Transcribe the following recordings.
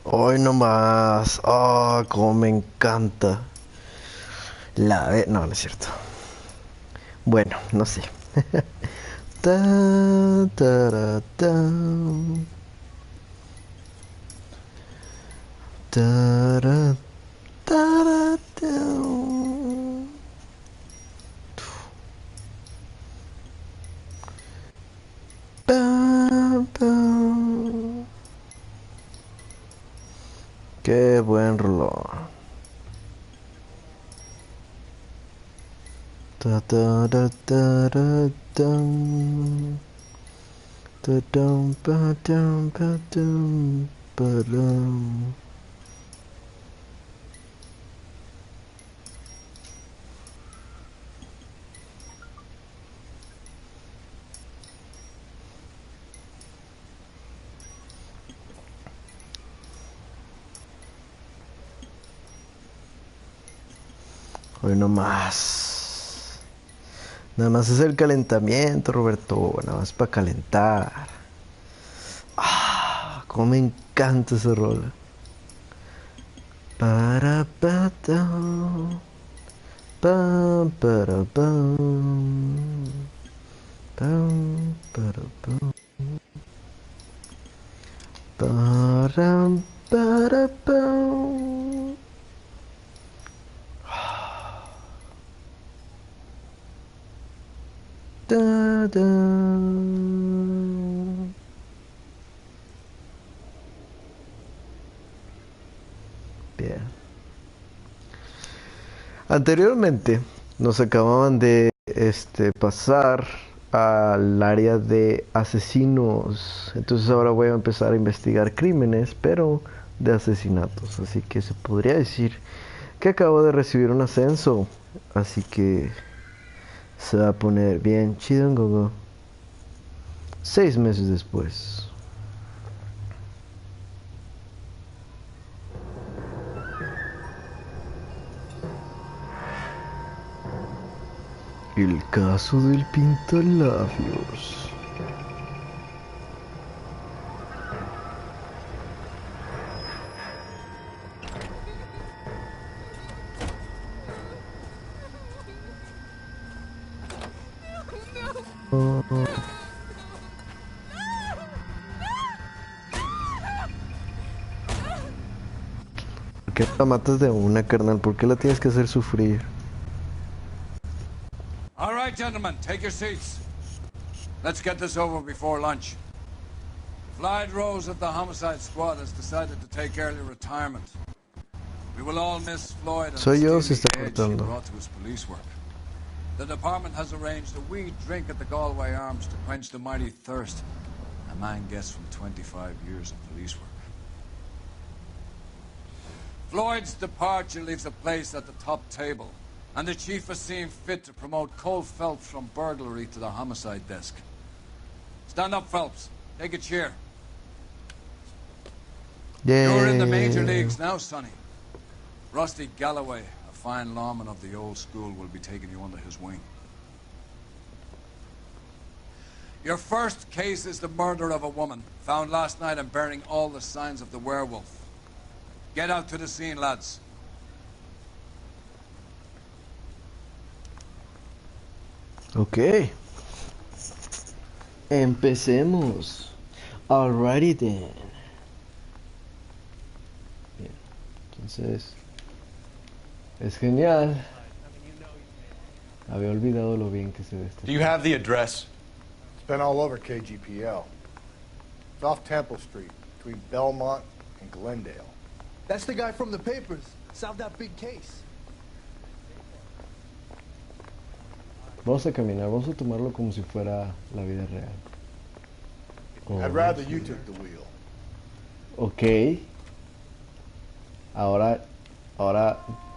Hoy nomás. Oh, como me encanta. No, no es cierto. Bueno, no sé. Ta, tara, ta. Tara, tara, ta. Pa, pa. Qué buen reloj. Ta, ta, ta, ta, ta, tam. Ta, tam, pa, tam, pa, tam, pa, ram. Hoy no más. Nada más es el calentamiento, Roberto. Nada más para calentar. Ah, cómo me encanta ese rol. Para pata. Pam, para pam. Pam, para pam. Para pam. Da, da. Bien. Anteriormente nos acababan de pasar al área de asesinos. Entonces ahora voy a empezar a investigar crímenes, pero de asesinatos. Así que se podría decir que acabo de recibir un ascenso. Así que se va a poner bien chido en Gogo. 6 meses después. El caso del pintalabios. ¿Por qué la matas de una, carnal? ¿Por qué la tienes que hacer sufrir? All right, gentlemen, take your seats. Let's get this over before lunch. Floyd Rose of the Homicide Squad has decided to take early retirement. We will all miss Floyd and the Soy yo, se steely está edge he cortando. brought to his police work. The department has arranged a wee drink at the Galway Arms to quench the mighty thirst a man gets from 25 years of police work. Floyd's departure leaves a place at the top table, and the chief has seen fit to promote Cole Phelps from burglary to the homicide desk. Stand up, Phelps. Take a cheer. You're in the major leagues now, Sonny. Rusty Galloway, a fine lawman of the old school, will be taking you under his wing. Your first case is the murder of a woman, found last night and bearing all the signs of the werewolf. Get out to the scene, lads. Ok. Empecemos. Alrighty then. Bien. Entonces, es genial. Había olvidado lo bien que se ve este. Do you have the address? It's been all over KGPL. It's off Temple Street, between Belmont and Glendale. That's the guy from the papers. Solved that big case. Vamos a caminar, vamos a tomarlo como si fuera la vida real. I'd rather you took the wheel. Ok. Ahora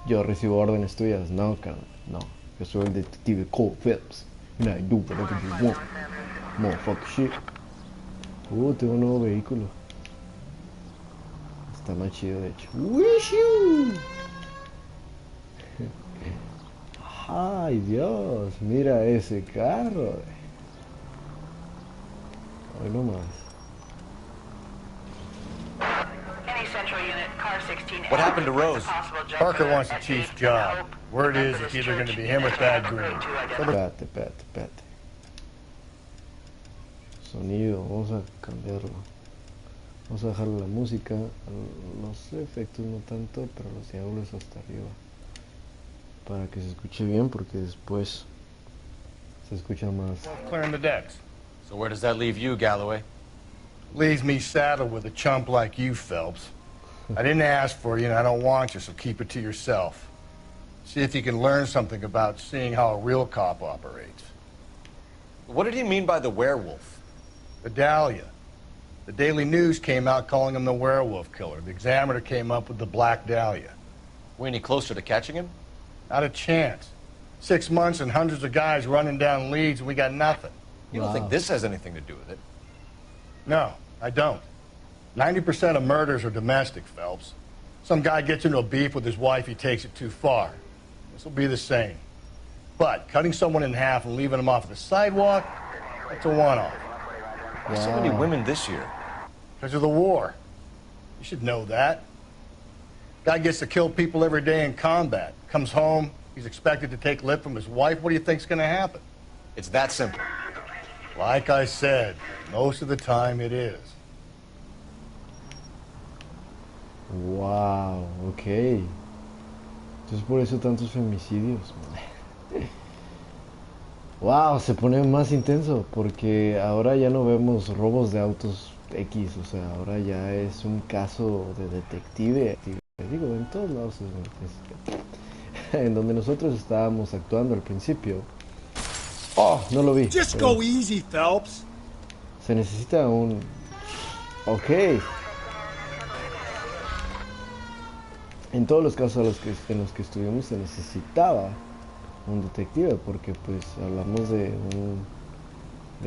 yo recibo órdenes tuyas. No, carnal, no. Yo soy el detective Cole Phelps. And I do whatever you want. Motherfucker shit. Tengo un nuevo vehículo. está más chido de hecho. Wish you. Ay Dios, mira ese carro. Hoy no más. What happened to Rose? Parker wants the chief's job. Word is it's either going to be him or Thad Green. Espérate. Sonido, vamos a cambiarlo. Vamos a dejarle la música, los efectos no tanto, pero los diálogos hasta arriba. Para que se escuche bien, porque después se escucha más. Clearing the decks. So where does that leave you, Galloway? Leaves me saddled with a chump like you, Phelps. I didn't ask for you, and I don't want you, so keep it to yourself. See if you can learn something about seeing how a real cop operates. What did he mean by the werewolf? The Dahlia. The Daily News came out calling him the werewolf killer. The Examiner came up with the Black Dahlia. We any closer to catching him? Not a chance. 6 months and hundreds of guys running down leads, and we got nothing. You don't think this has anything to do with it? No, I don't. 90% of murders are domestic, Phelps. Some guy gets into a beef with his wife, he takes it too far. This will be the same. But cutting someone in half and leaving them off the sidewalk, that's a one-off. Why so many women this year? Because of the war. You should know that. Guy gets to kill people every day in combat. Comes home, he's expected to take lip from his wife. What do you think's going to happen? It's that simple. Like I said, most of the time it is. Wow, ok. Entonces por eso tantos femicidios. Wow, se pone más intenso porque ahora ya no vemos robos de autos X, o sea, ahora ya es un caso de detective. Digo, en todos lados en donde nosotros estábamos actuando al principio. Oh, no lo vi. Just go easy, Phelps. Se necesita un... Ok. En todos los casos en los que estuvimos se necesitaba un detective porque pues hablamos de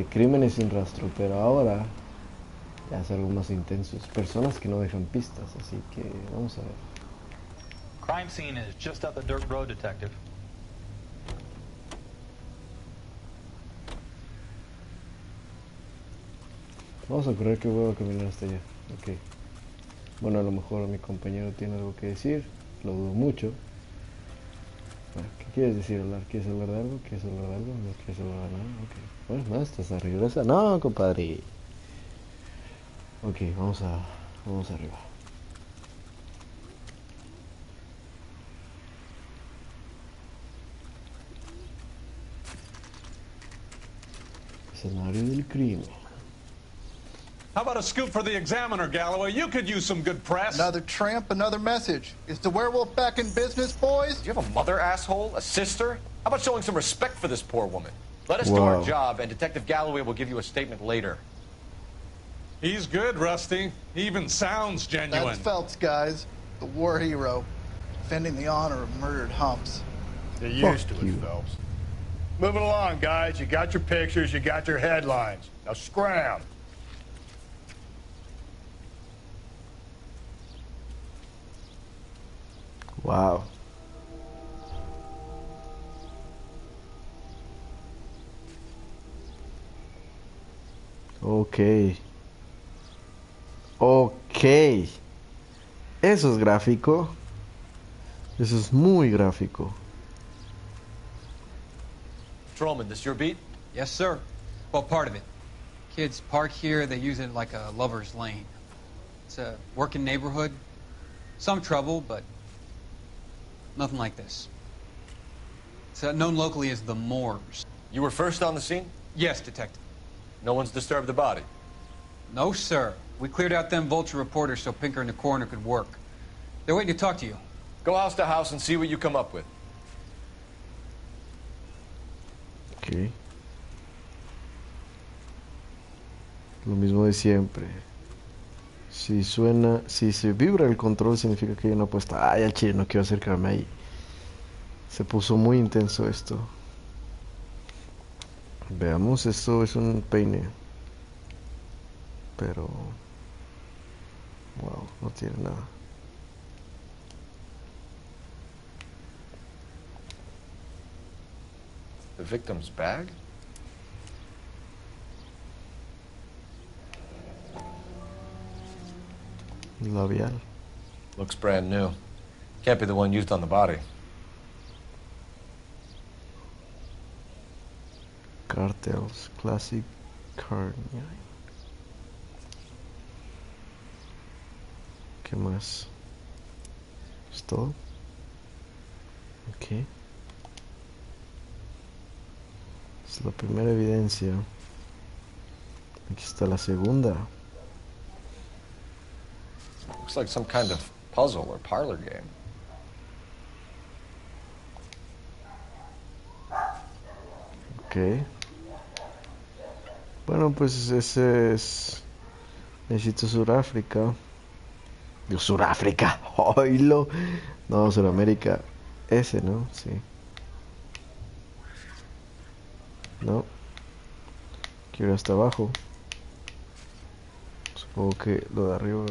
crímenes sin rastro, pero ahora ya es algo más intenso. Es personas que no dejan pistas, así que vamos a ver. Crime scene is just up the dirt road, detective. Vamos a correr que voy a caminar hasta allá. Ok. Bueno, a lo mejor mi compañero tiene algo que decir. Lo dudo mucho. Bueno, ¿qué quieres decir, hablar? ¿Quieres hablar de algo? ¿Quieres hablar de algo? ¿No quieres hablar de nada? Ok. Bueno, no, estás arriba. No, compadre. Ok, vamos arriba. Escenario del crimen. How about a scoop for the Examiner, Galloway? You could use some good press. Another tramp, another message. Is the werewolf back in business, boys? Do you have a mother, asshole? A sister? How about showing some respect for this poor woman? Let us do our job, and Detective Galloway will give you a statement later. He's good, Rusty. He even sounds genuine. That's Phelps, guys. The war hero. Defending the honor of murdered humps. They're used to it, Phelps. Moving along, guys. You got your pictures, you got your headlines. Now scram. Wow. Ok. Ok. Eso es gráfico. Eso es muy gráfico. Patrolman, this your beat? Yes, sir. Well, part of it. Kids park here, they use it like a lover's lane. It's a working neighborhood. Some trouble, but nothing like this. It's known locally as the Moors. You were first on the scene? Yes, detective. No one's disturbed the body? No, sir. We cleared out them vulture reporters so Pinker and the coroner could work. They're waiting to talk to you. Go house to house and see what you come up with. Ok. Lo mismo de siempre. Si suena, si se vibra el control significa que hay una apuesta. Ay, al chile, no quiero acercarme ahí. Se puso muy intenso esto. Veamos, esto es un peine. Pero... Wow, no tiene nada. The victim's bag? Labial. Looks brand new. Can't be the one used on the body. Cartels, classic carnian. ¿Qué más? ¿Es todo? Ok. Es la primera evidencia. Aquí está la segunda. Looks like some kind of puzzle or parlor game. Ok. Bueno, pues ese es... Necesito Sudáfrica. Digo, Sudáfrica. Oílo. No, Sudamérica. Ese, ¿no? Sí. No. Quiero ir hasta abajo. Supongo que lo de arriba.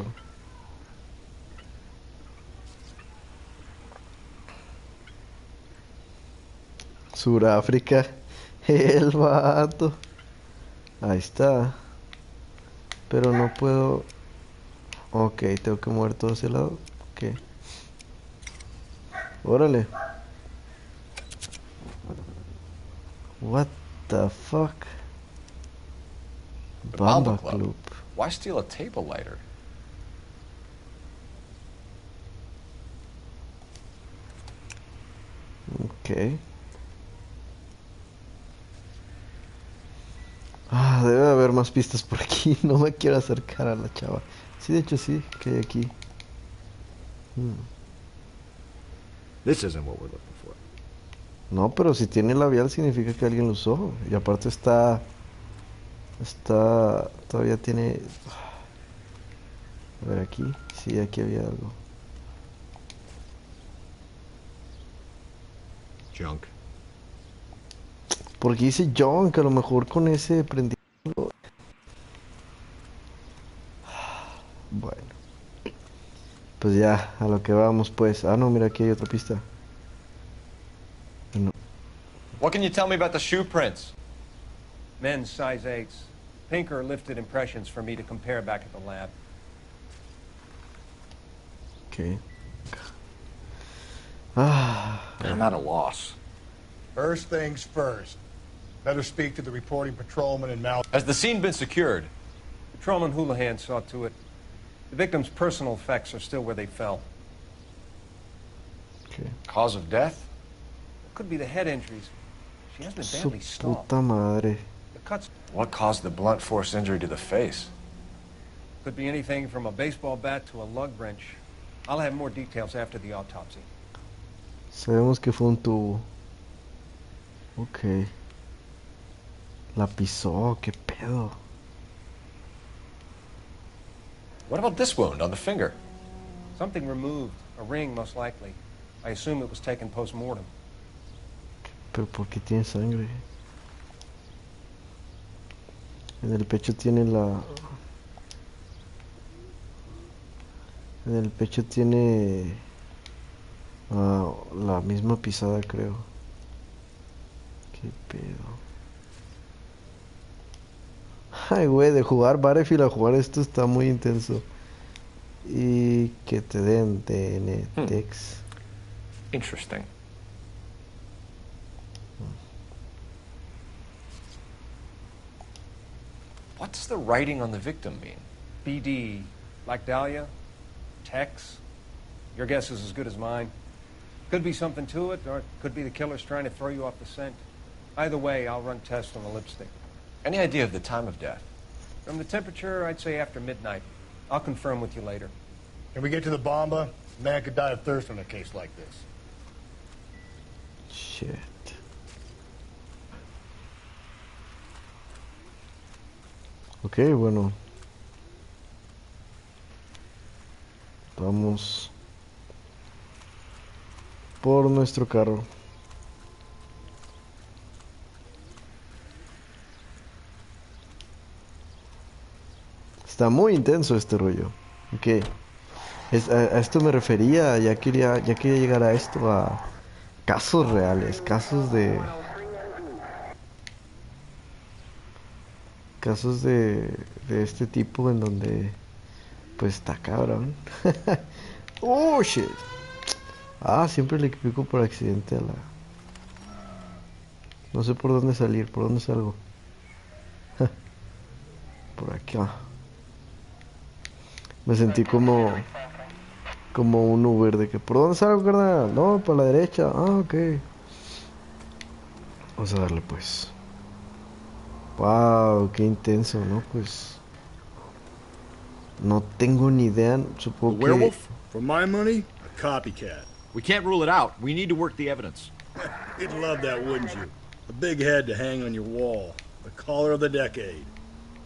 Sudáfrica. El vato. Ahí está. Pero no puedo... Ok, tengo que mover todo ese lado. Ok. Órale. What the fuck? The Bamba Bamba Club. Club. Why steal a table lighter? Ok. Ah, debe haber más pistas por aquí. No me quiero acercar a la chava. Sí, de hecho sí, que hay aquí. This isn't what we're looking for. No, pero si tiene labial significa que alguien lo usó. Y aparte está... Está... Todavía tiene... A ver aquí. Sí, aquí había algo. Junk. Porque dice John, que a lo mejor con ese prendí... Bueno. Pues ya, a lo que vamos pues. Ah, no, mira, aquí hay otra pista. No. What can you tell me about the shoe prints? Men's size 8s. Pinker lifted impressions for me to compare back at the lab. Ok. Ah, I'm at a loss. First things first. Better speak to the reporting patrolman and Mal. Has the scene been secured? Patrolman Houlihan saw to it. The victim's personal effects are still where they fell. ok. Cause of death? Could be the head injuries. She has been Su badly stomped. puta madre. The cuts What caused the blunt force injury to the face? could be anything from a baseball bat to a lug wrench. I'll have more details after the autopsy. Sabemos que fue un tubo. Ok. La pisó, qué pedo. What about this wound on the finger? Something removed. A ring, most likely. I assume it was taken post-mortem. Pero ¿por qué tiene sangre? En el pecho tiene la... En el pecho tiene... la misma pisada, creo. Qué pedo. Ay, güey, de jugar Battlefield a jugar esto está muy intenso. Y que te den DNTX. Interesting. What does the writing on the victim mean? BD, like Dahlia? Tex? Your guess is as good as mine. Could be something to it, or it could be the killer's trying to throw you off the scent. Either way, I'll run tests on the lipstick. Any idea of the time of death? From the temperature, I'd say after midnight. I'll confirm with you later. Can we get to the Bamba? A man could die of thirst on a case like this. Shit. Ok, bueno. Vamos por nuestro carro. Está muy intenso este rollo. Ok. A esto me refería, ya quería llegar a esto, a casos reales, casos de este tipo en donde, pues está cabrón. Oh, shit. Ah, siempre le pico por accidente a la... No sé por dónde salir, por dónde salgo. Por aquí. Me sentí como un Uber de que, ¿por dónde salgo, carnal? No, para la derecha. Ah, ok. Vamos a darle, pues. Wow, qué intenso, ¿no? Pues no tengo ni idea. The Supongo que... werewolf? For my money, a copycat. We can't rule it out. We need to work the evidence. You'd love that, wouldn't you? A big head to hang on your wall. The caller of the decade.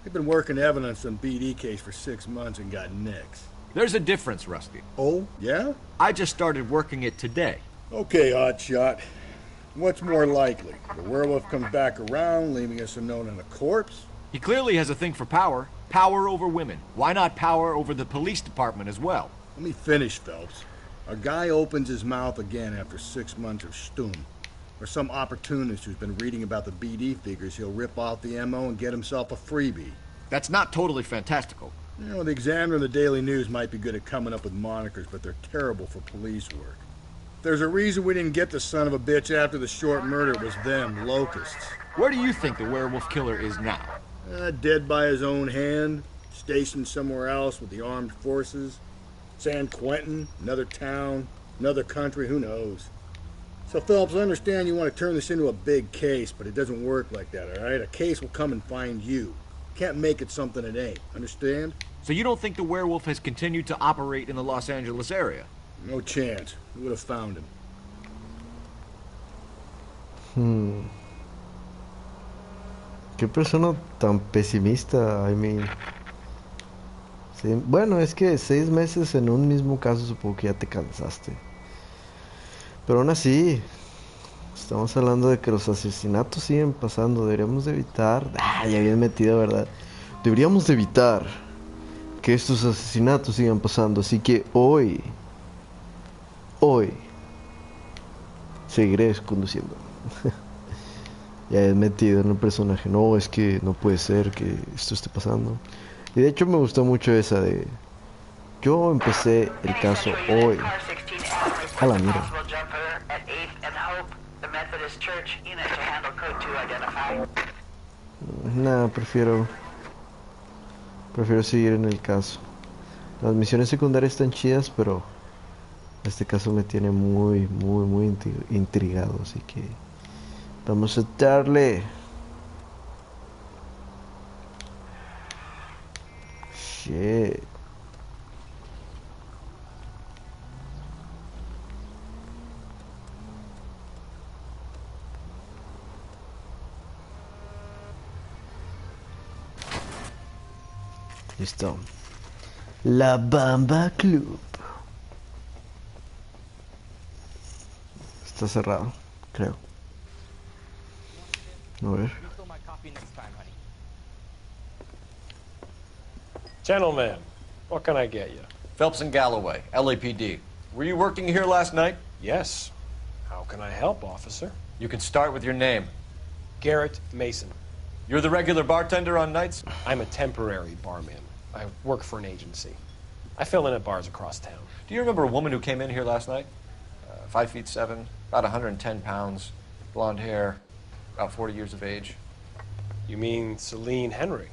They've been working evidence on BD case for 6 months and got nicks. There's a difference, Rusty. Oh, yeah? I just started working it today. Okay, hotshot. What's more likely? The werewolf comes back around, leaving us a note on a corpse? He clearly has a thing for power. Power over women. Why not power over the police department as well? Let me finish, Phelps. A guy opens his mouth again after 6 months of stum. Or some opportunist who's been reading about the BD figures he'll rip off the MO and get himself a freebie. That's not totally fantastical. You know, the Examiner and the Daily News might be good at coming up with monikers, but they're terrible for police work. There's a reason we didn't get the son of a bitch after the short murder. It was them, locusts. Where do you think the werewolf killer is now? Dead by his own hand, stationed somewhere else with the armed forces. San Quentin, another town, another country, who knows? So, Phelps, I understand you want to turn this into a big case, but it doesn't work like that, all right? A case will come and find you. Can't make it something it ain't, understand? So you don't think the werewolf has continued to operate in the Los Angeles area? No chance. We would have found him. Qué persona tan pesimista, I mean. Sí, bueno, es que 6 meses en un mismo caso supongo que ya te cansaste. Pero aún así, estamos hablando de que los asesinatos siguen pasando. Deberíamos de evitar... Ah, ya bien metido, ¿verdad? Deberíamos de evitar que estos asesinatos sigan pasando. Así que hoy, seguiré conduciendo. Ya he metido en el personaje. No, es que no puede ser que esto esté pasando. Y de hecho me gustó mucho esa de... Yo empecé el caso hoy. A la mierda. Nada, prefiero seguir en el caso. Las misiones secundarias están chidas, pero este caso me tiene muy intrigado, así que vamos a darle. Shit. Listo. La Bamba Club. Está cerrado, creo. A ver. Gentlemen, what can I get you? Phelps and Galloway, LAPD. Were you working here last night? Yes. How can I help, officer? You can start with your name. Garrett Mason. You're the regular bartender on nights? I'm a temporary barman. I work for an agency. I fill in at bars across town. Do you remember a woman who came in here last night? 5'7", about 110 pounds, blonde hair, about 40 years of age. You mean Celine Henry?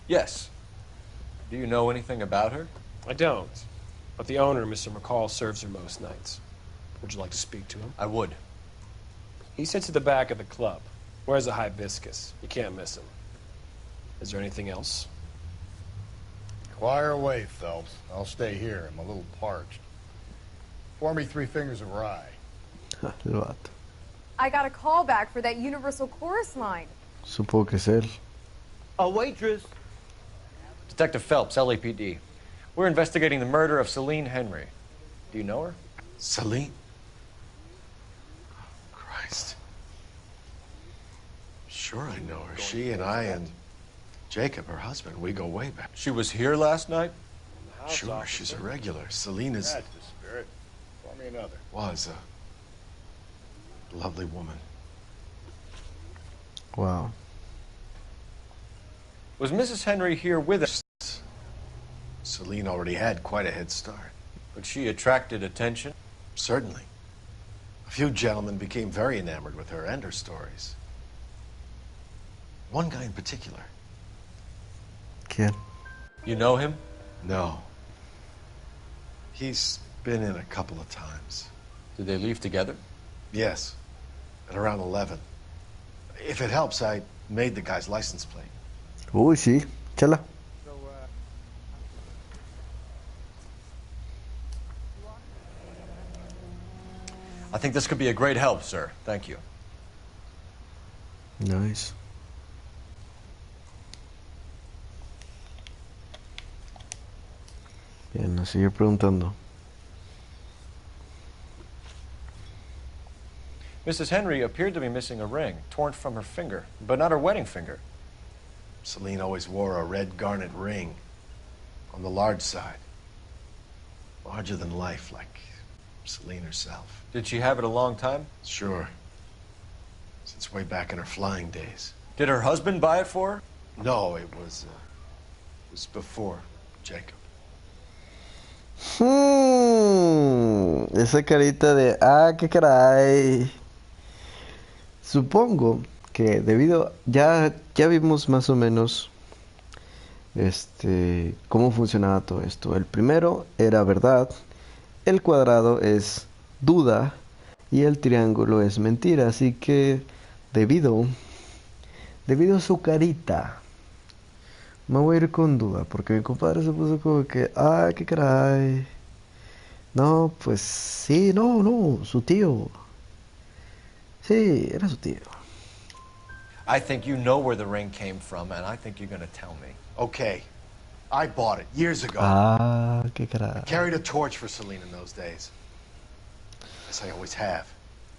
Yes. Do you know anything about her? I don't. But the owner, Mr. McCall, serves her most nights. Would you like to speak to him? I would. He sits at the back of the club. Wears a hibiscus. You can't miss him. Is there anything else? Fire away, Phelps. I'll stay here. I'm a little parched. Pour me 3 fingers of rye. El vato. I got a call back for that Universal Chorus line. Supongo que es él. A waitress. Detective Phelps, LAPD. We're investigating the murder of Celine Henry. Do you know her? Celine? Christ. Sure I know her. She and I and... Jacob, her husband, we go way back. She was here last night? Sure, she's a regular. Selena's... That's the spirit. Call me another. Was a lovely woman. Wow. Was Mrs. Henry here with us? Selene already had quite a head start. But she attracted attention? Certainly. A few gentlemen became very enamored with her and her stories. One guy in particular. Kid. You know him? No. He's been in a couple of times. Did they leave together? Yes. At around 11. If it helps, I made the guy's license plate. Uy, sí. Chala. I think this could be a great help, sir. Thank you. Nice. Bien, nos sigue preguntando. Mrs. Henry appeared to be missing a ring, torn from her finger, but not her wedding finger. Selene always wore a red garnet ring on the large side. Larger than life, like Selene herself. Did she have it a long time? Sure. Since way back in her flying days. Did her husband buy it for her? No, it was before Jacob. Esa carita de, qué caray. Supongo que debido, ya vimos más o menos cómo funcionaba todo esto. El primero era verdad, el cuadrado es duda y el triángulo es mentira. Así que debido a su carita, me voy a ir con duda, porque mi compadre se puso como que, qué caray. No, pues sí, no, su tío. Sí, era su tío. I think you know where the ring came from, and I think you're going to tell me. Okay. I bought it years ago. Qué caray. I carried a torch for Selene in those days. As I always have.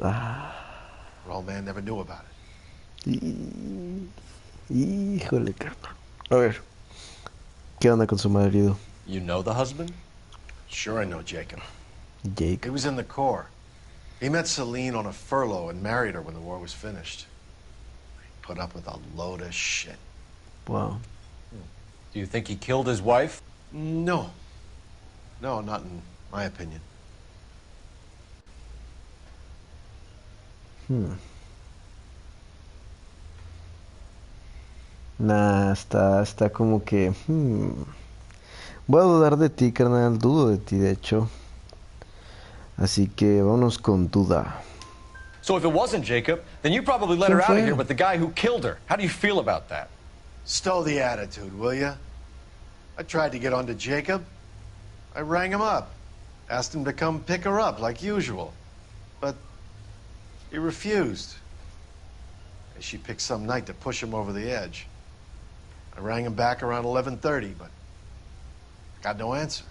Her old man never knew about it. Híjole, carnal. A ver, ¿qué onda con su marido? You know the husband? Sure, I know Jacob. Jake. He was in the Corps. He met Selene on a furlough and married her when the war was finished. He put up with a load of shit. Wow. Do you think he killed his wife? No. No, not in my opinion. Nah, está como que... Voy a dudar de ti, carnal. Dudo de ti, de hecho. Así que vámonos con duda. So if it wasn't Jacob, then you probably let her out of here with the guy who killed her. How do you feel about that? Stow the attitude, will ya? I tried to get onto Jacob. I rang him up. Asked him to come pick her up, like usual. But he refused. She picked some night to push him over the edge. I rang him back around 11:30, but got no answer.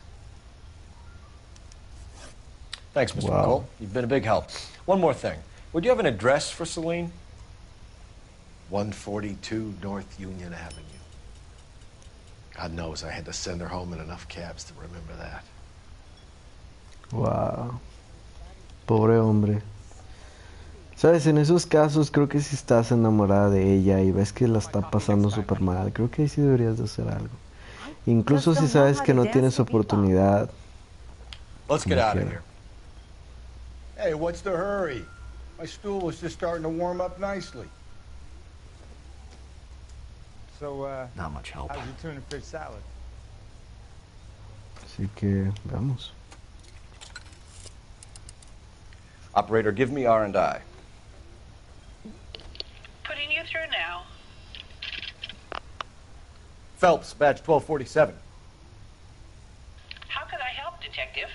Thanks, Mr. McCall. You've been a big help. One more thing. Would you have an address for Selene? 142 North Union Avenue. God knows I had to send her home in enough cabs to remember that. Wow. Pobre hombre. Sabes, en esos casos creo que si estás enamorada de ella y ves que la está pasando súper mal, creo que ahí sí deberías de hacer algo. Incluso si sabes que no tienes oportunidad. Let's get out of here. Hey, what's the hurry? My stool was just starting to warm up nicely. So, not much help. How's your tuna fish salad? Así que, vamos. Operator, give me R&I. Putting you through now. Phelps, badge 1247. How could I help, Detective?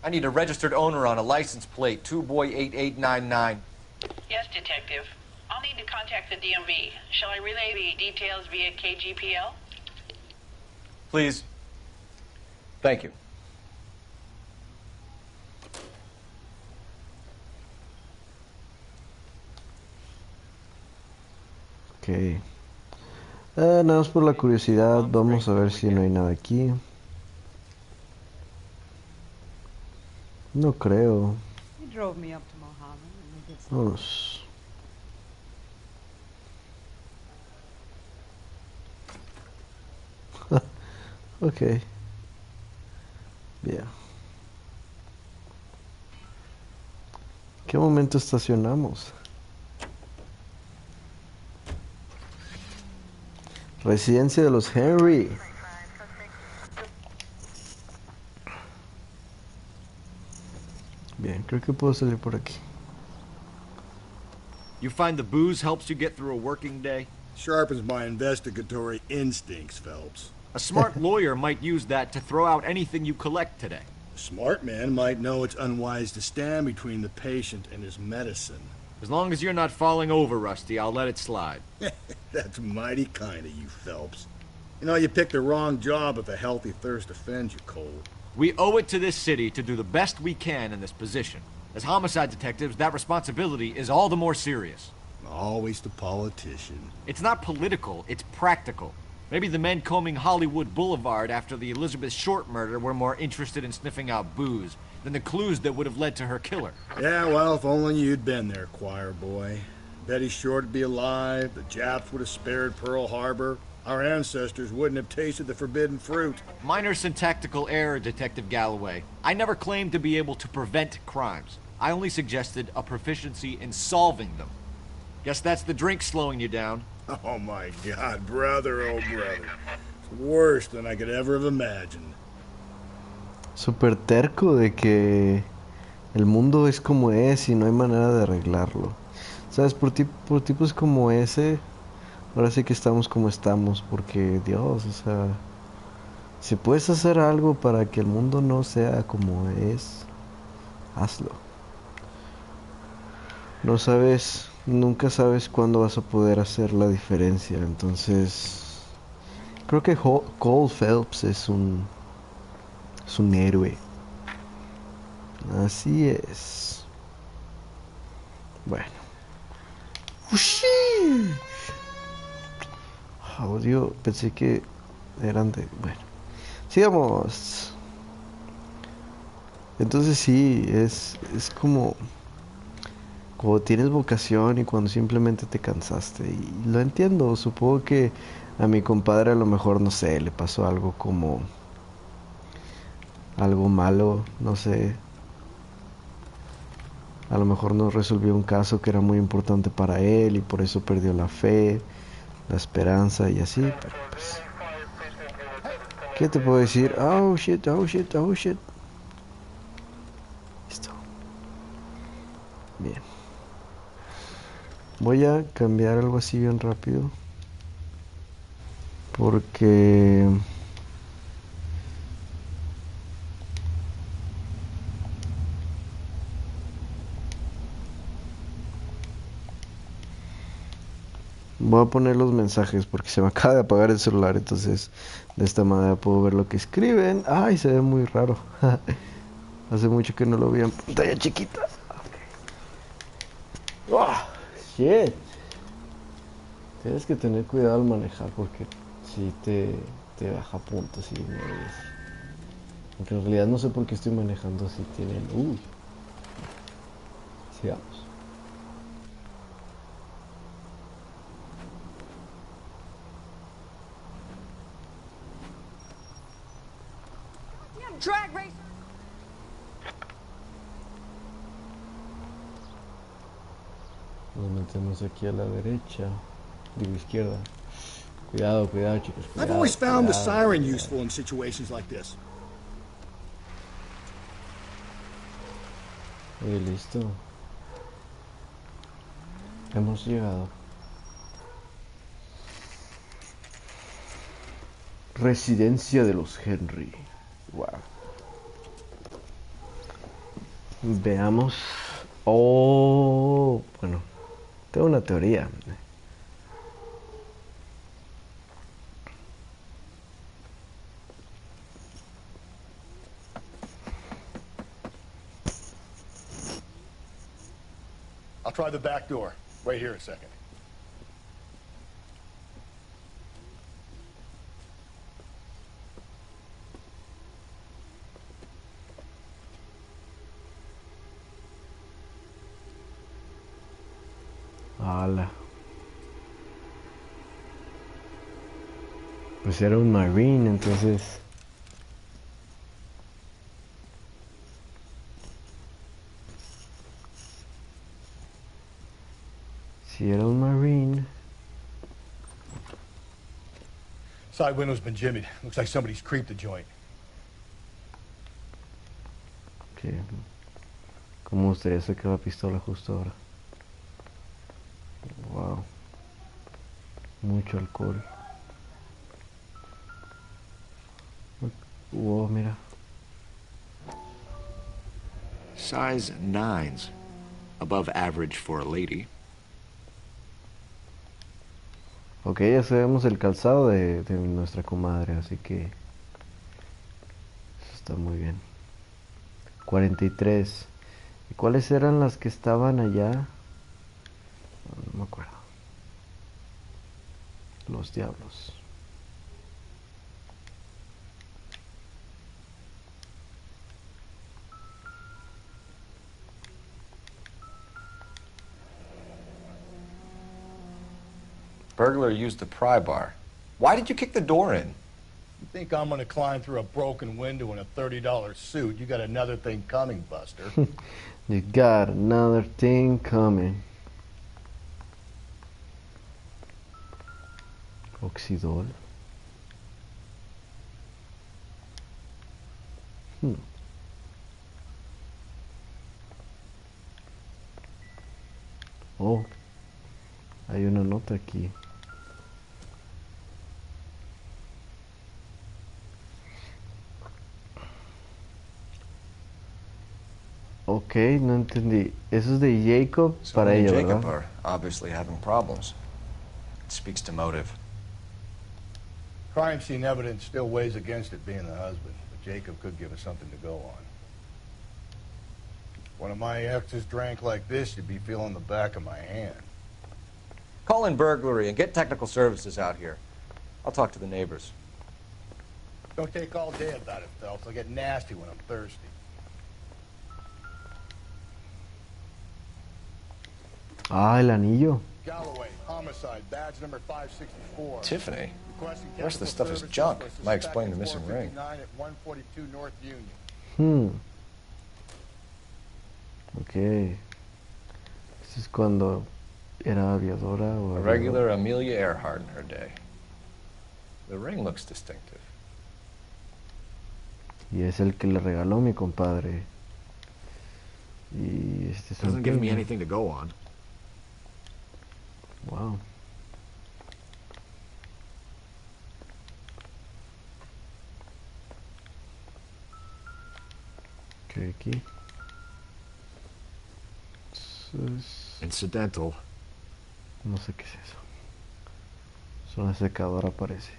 I need a registered owner on a license plate, 2boy8899. Yes, Detective. I'll need to contact the DMV. Shall I relay the details via KGPL? Please. Thank you. Ok. Nada más por la curiosidad, vamos a ver si no hay nada aquí. No creo. He drove me up to Mohammed and we did some. Vamos. Ok. Bien. ¿Qué momento estacionamos? Residencia de los Henry. Bien, creo que puedo salir por aquí. You find the booze helps you get through a working day? Sharpens my investigatory instincts, Phelps. A smart lawyer might use that to throw out anything you collect today. A smart man might know it's unwise to stand between the patient and his medicine. As long as you're not falling over, Rusty, I'll let it slide. That's mighty kind of you, Phelps. You know, you picked the wrong job if a healthy thirst offends you, Cole. We owe it to this city to do the best we can in this position. As homicide detectives, that responsibility is all the more serious. Always the politician. It's not political, it's practical. Maybe the men combing Hollywood Boulevard after the Elizabeth Short murder were more interested in sniffing out booze than the clues that would have led to her killer. Yeah, well, if only you'd been there, choir boy. Betty Short would be alive, the Japs would have spared Pearl Harbor, our ancestors wouldn't have tasted the forbidden fruit. Minor syntactical error, Detective Galloway. I never claimed to be able to prevent crimes. I only suggested a proficiency in solving them. Guess that's the drink slowing you down. Oh my God, brother, oh brother. It's worse than I could ever have imagined. Súper terco de que el mundo es como es y no hay manera de arreglarlo. ¿Sabes? Por tipos como ese, ahora sí que estamos como estamos, porque Dios, o sea, si puedes hacer algo para que el mundo no sea como es, hazlo. No sabes, nunca sabes cuándo vas a poder hacer la diferencia, entonces creo que Cole Phelps es un héroe. Así es. Bueno. ¡Ushi! Audio, pensé que eran de... Bueno. Sigamos. Entonces sí, es como... Cuando tienes vocación y cuando simplemente te cansaste. Y lo entiendo, supongo que a mi compadre a lo mejor, no sé, le pasó algo como... algo malo, no sé. A lo mejor no resolvió un caso que era muy importante para él y por eso perdió la fe, la esperanza y así, pero pues... ¿Qué te puedo decir? Oh shit, oh shit, oh shit. Listo. Bien. Voy a cambiar algo así bien rápido. Porque... voy a poner los mensajes porque se me acaba de apagar el celular, entonces de esta manera puedo ver lo que escriben. Ay, se ve muy raro. Hace mucho que no lo vi en pantalla chiquita. Okay. Oh, shit. Tienes que tener cuidado al manejar porque si te baja puntos y no ves. Aunque en realidad no sé por qué estoy manejando si tienen... Sigamos. Drag racer. Nos metemos aquí a la derecha. Digo izquierda. Cuidado, cuidado, chicos. Cuidado, I've always found the cuidado. siren useful in situations like this. Y listo. Hemos llegado. Residencia de los Henry. Wow. Veamos. Oh, bueno, tengo una teoría. I'll try the back door. Wait here a second. Ala. Pues era un marine, entonces. Si era un marine. Side window's been jimmied. Looks like somebody's creeped the joint. Okay. ¿Cómo me gustaría sacar la pistola justo ahora? Wow. Mucho alcohol. Wow, mira. Size 9s. Above average for a lady. Ok, ya sabemos el calzado de nuestra comadre, así que eso está muy bien. 43. ¿Y cuáles eran las que estaban allá? No me acuerdo. Los diablos. Burglar used the pry bar. Why did you kick the door in? You think I'm gonna climb through a broken window in a $30 suit? You got another thing coming, Buster. You got another thing coming. Oxidol. Oh, hay una nota aquí. Ok, no entendí. Eso es de Jacob para Someone ella, and Jacob ¿verdad? are obviously having problems. It speaks to motive. Crime scene evidence still weighs against it being the husband, but Jacob could give us something to go on. If one of my exes drank like this, you'd be feeling the back of my hand. Call in burglary and get technical services out here. I'll talk to the neighbors. Don't take all day about it, Phelps. I'll get nasty when I'm thirsty. Ah, el anillo. Galloway, homicide, badge number 564. Tiffany? Requesting The rest of this technical stuff is services junk. for a Might explain the suspect missing ring. 459 at 142 North Union. Ok. Eso es cuando era aviadora o A aviador. regular Amelia Earhart in her day. The ring looks distinctive. Y es el que le regaló mi compadre. Y este es un Doesn't give me peine. anything to go on. Wow. Ok, aquí. Entonces, Incidental. no sé qué es eso. Es una secadora, parece.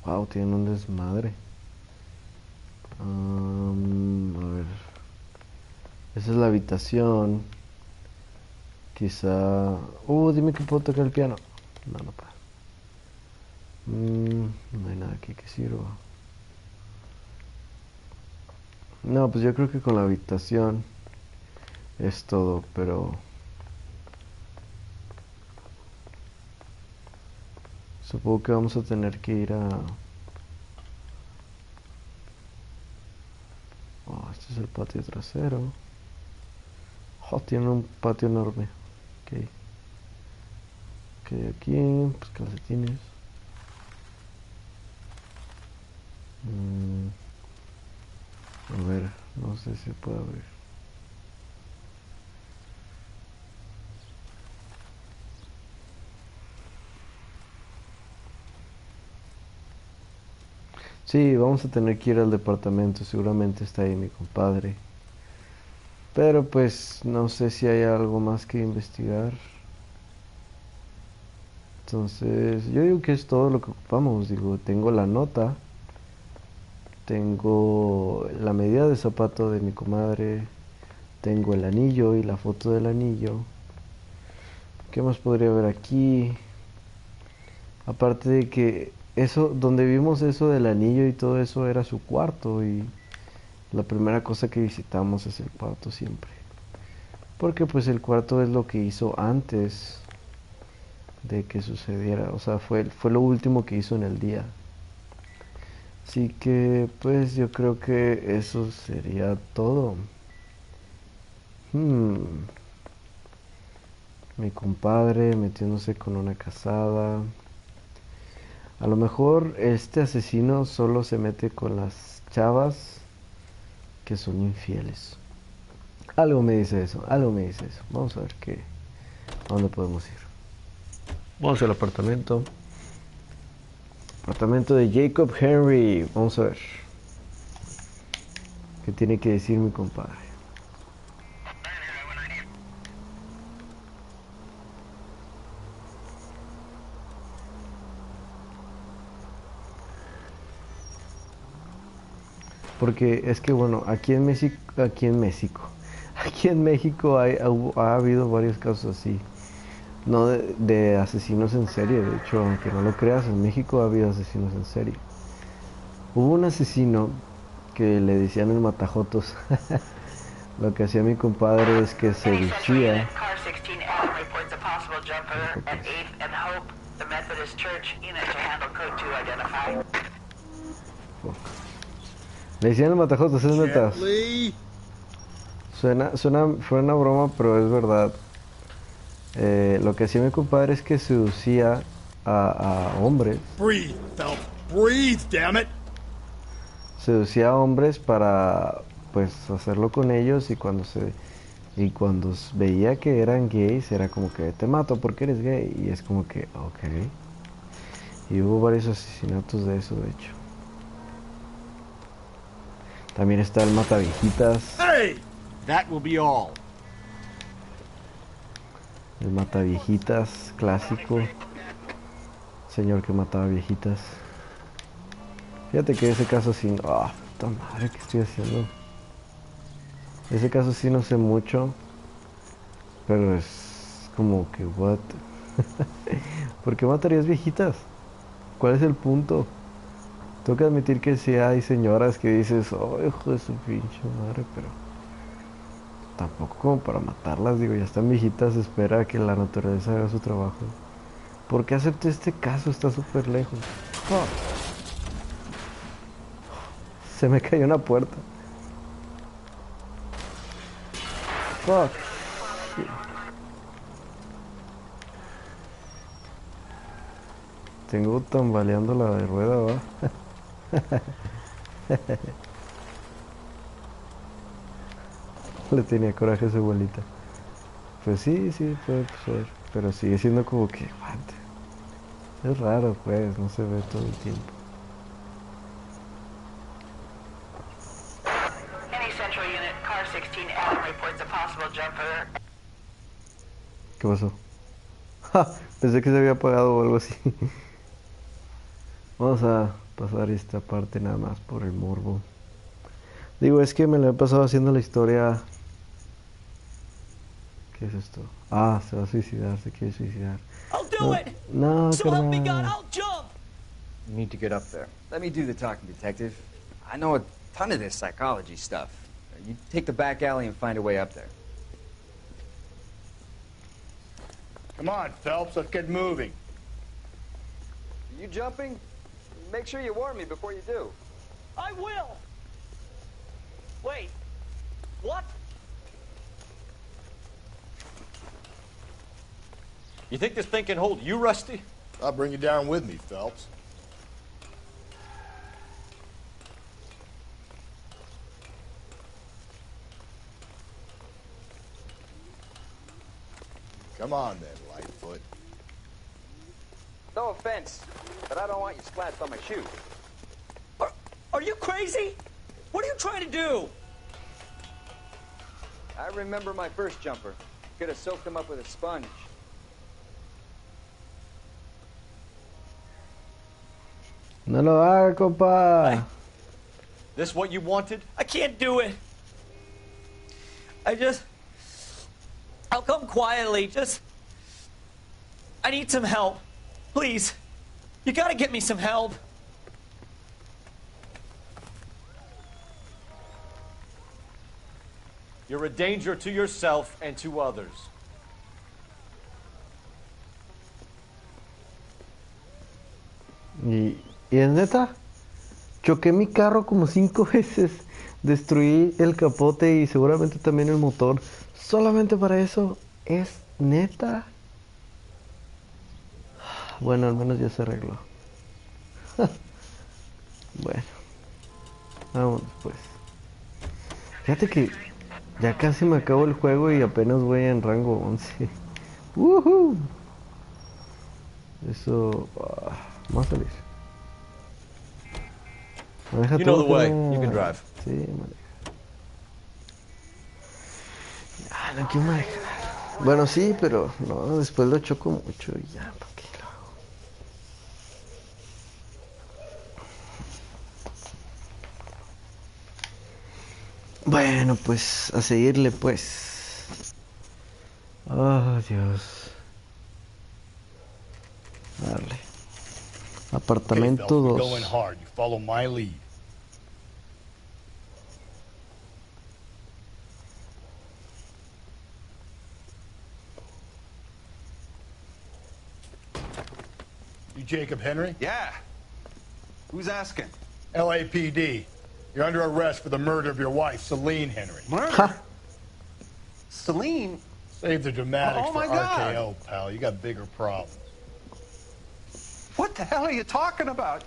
Wow, tienen un desmadre. A ver. Esa es la habitación. Quizá... dime que puedo tocar el piano. No, no puedo. No hay nada aquí que sirva. No, pues yo creo que con la habitación es todo, pero... Supongo que vamos a tener que ir a... Oh, este es el patio trasero. Oh, tiene un patio enorme. Ok. Ok, aquí, pues calcetines. A ver, no sé si puede abrir. Sí, vamos a tener que ir al departamento. Seguramente está ahí mi compadre. Pero pues no sé si hay algo más que investigar. Entonces, yo digo que es todo lo que ocupamos. Digo, tengo la nota. Tengo la medida de zapato de mi comadre. Tengo el anillo y la foto del anillo. ¿Qué más podría haber aquí? Aparte de que eso, donde vimos eso del anillo y todo eso era su cuarto y la primera cosa que visitamos es el cuarto siempre. Porque pues el cuarto es lo que hizo antes de que sucediera. O sea, fue lo último que hizo en el día. Así que pues yo creo que eso sería todo. Mi compadre metiéndose con una casada. A lo mejor este asesino solo se mete con las chavas que son infieles. Algo me dice eso, algo me dice eso. Vamos a ver a dónde podemos ir. Vamos al apartamento. Apartamento de Jacob Henry. Vamos a ver qué tiene que decir mi compadre. Porque es que bueno, aquí en México ha habido varios casos así. No de asesinos en serie, de hecho, aunque no lo creas, en México ha habido asesinos en serie. Hubo un asesino que le decían el matajotos. Lo que hacía mi compadre es que seducía. Le decían el matajotos, es neta. Suena broma, pero es verdad. Lo que hacía mi compadre es que seducía a hombres. Breathe, Phelps. Breathe, damn it. Seducía a hombres para pues hacerlo con ellos y cuando veía que eran gays era como que te mato porque eres gay y es como que ok. Y hubo varios asesinatos de eso, de hecho. También está el mataviejitas. Hey! That will be all. El mataviejitas clásico. Señor que mataba viejitas. Fíjate que ese caso sí... ¡Ah, puta madre! ¿Qué estoy haciendo? Ese caso sí no sé mucho. Pero es como que... ¿What? ¿Por qué matarías viejitas? ¿Cuál es el punto? Tengo que admitir que sí hay señoras que dices... ¡Oh, hijo de su pinche madre! Pero... tampoco como para matarlas. Digo, ya están viejitas. Espera a que la naturaleza haga su trabajo. ¿Por qué acepté este caso? Está súper lejos. Oh. Se me cayó una puerta. Fuck. Tengo tambaleando la de rueda, ¿va? Le tenía coraje a su abuelita. Pues sí, puede ser. Pero sigue siendo como que... what? Es raro, pues. No se ve todo el tiempo. ¿Qué pasó? ¡Ja! Pensé que se había apagado o algo así. Vamos a pasar esta parte nada más por el morbo. Digo, es que me lo he pasado haciendo la historia. ¿Qué es esto? Ah, se va a suicidar, se quiere suicidar. I'll do it! No, So help me God, carnal. I'll jump! You need to get up there. Let me do the talking, detective. I know a ton of this psychology stuff. You take the back alley and find a way up there. Come on, Phelps, let's get moving. Are you jumping? Make sure you warn me before you do. I will! Wait, what? You think this thing can hold you, Rusty? I'll bring you down with me, Phelps. Come on then, Lightfoot. No offense, but I don't want you splashed on my shoe. Are you crazy? What are you trying to do? I remember my first jumper. Could have soaked him up with a sponge. No lo haga, compa. This what you wanted? I can't do it. I'll come quietly. I need some help. Please. You gotta get me some help. You're a danger to yourself and to others. Y es neta, choqué mi carro como 5 veces, destruí el capote y seguramente también el motor, solamente para eso, es neta. Bueno, al menos ya se arregló. Bueno, vamos pues. Fíjate que ya casi me acabo el juego y apenas voy en rango 11. ¡Woohoo! Eso... vamos a salir. Maneja You know todo, the way. carnal. You can drive. Sí, maneja. Ah, no quiero manejar. Bueno, sí, pero no, después lo choco mucho y ya, ¿para qué lo hago? Bueno, pues, a seguirle, pues. Oh, Dios. Darle. Okay, Apartamento Phelps, we 2. go in hard. You follow my lead. You Jacob Henry? Yeah. Who's asking? LAPD. You're under arrest for the murder of your wife, Celine Henry. Murder? Celine? Save the dramatics Oh, for my God. RKO, pal. You got bigger problems. What the hell are you talking about?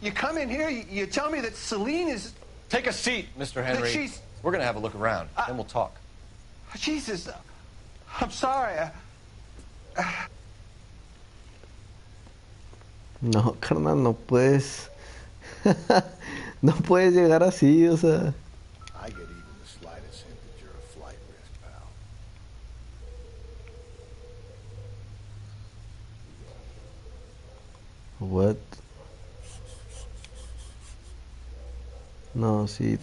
You come in here, you tell me that Celine is... Take a seat, Mr. Henry. she's- We're gonna have a look around, then we'll talk. Jesus, I'm sorry. No, carnal, no puedes. No puedes llegar así, o sea. I get even the slightest hint that you're a flight risk, pal. What? No, sí.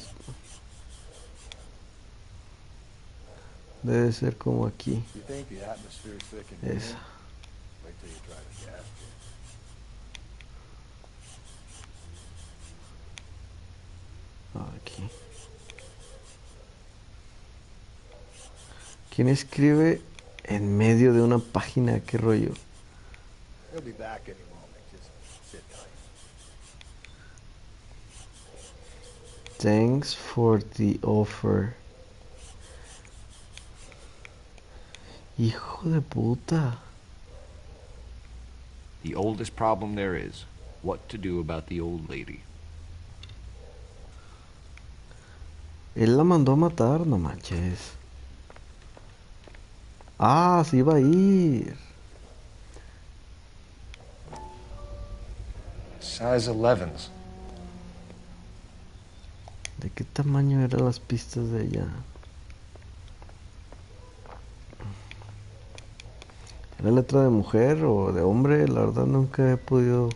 Debe ser como aquí. You think the atmosphere's thick in here? Esa. Wait till you try the gas. Aquí. ¿Quién escribe en medio de una página? ¿Qué rollo? He'll be back any moment. Just sit tight. Thanks for the offer. Hijo de puta. The oldest problem there is, what to do about the old lady. Él la mandó a matar, no manches. Ah, se iba a ir. Size 11s. ¿De qué tamaño eran las pistas de ella? ¿Era letra de mujer o de hombre? La verdad nunca he podido...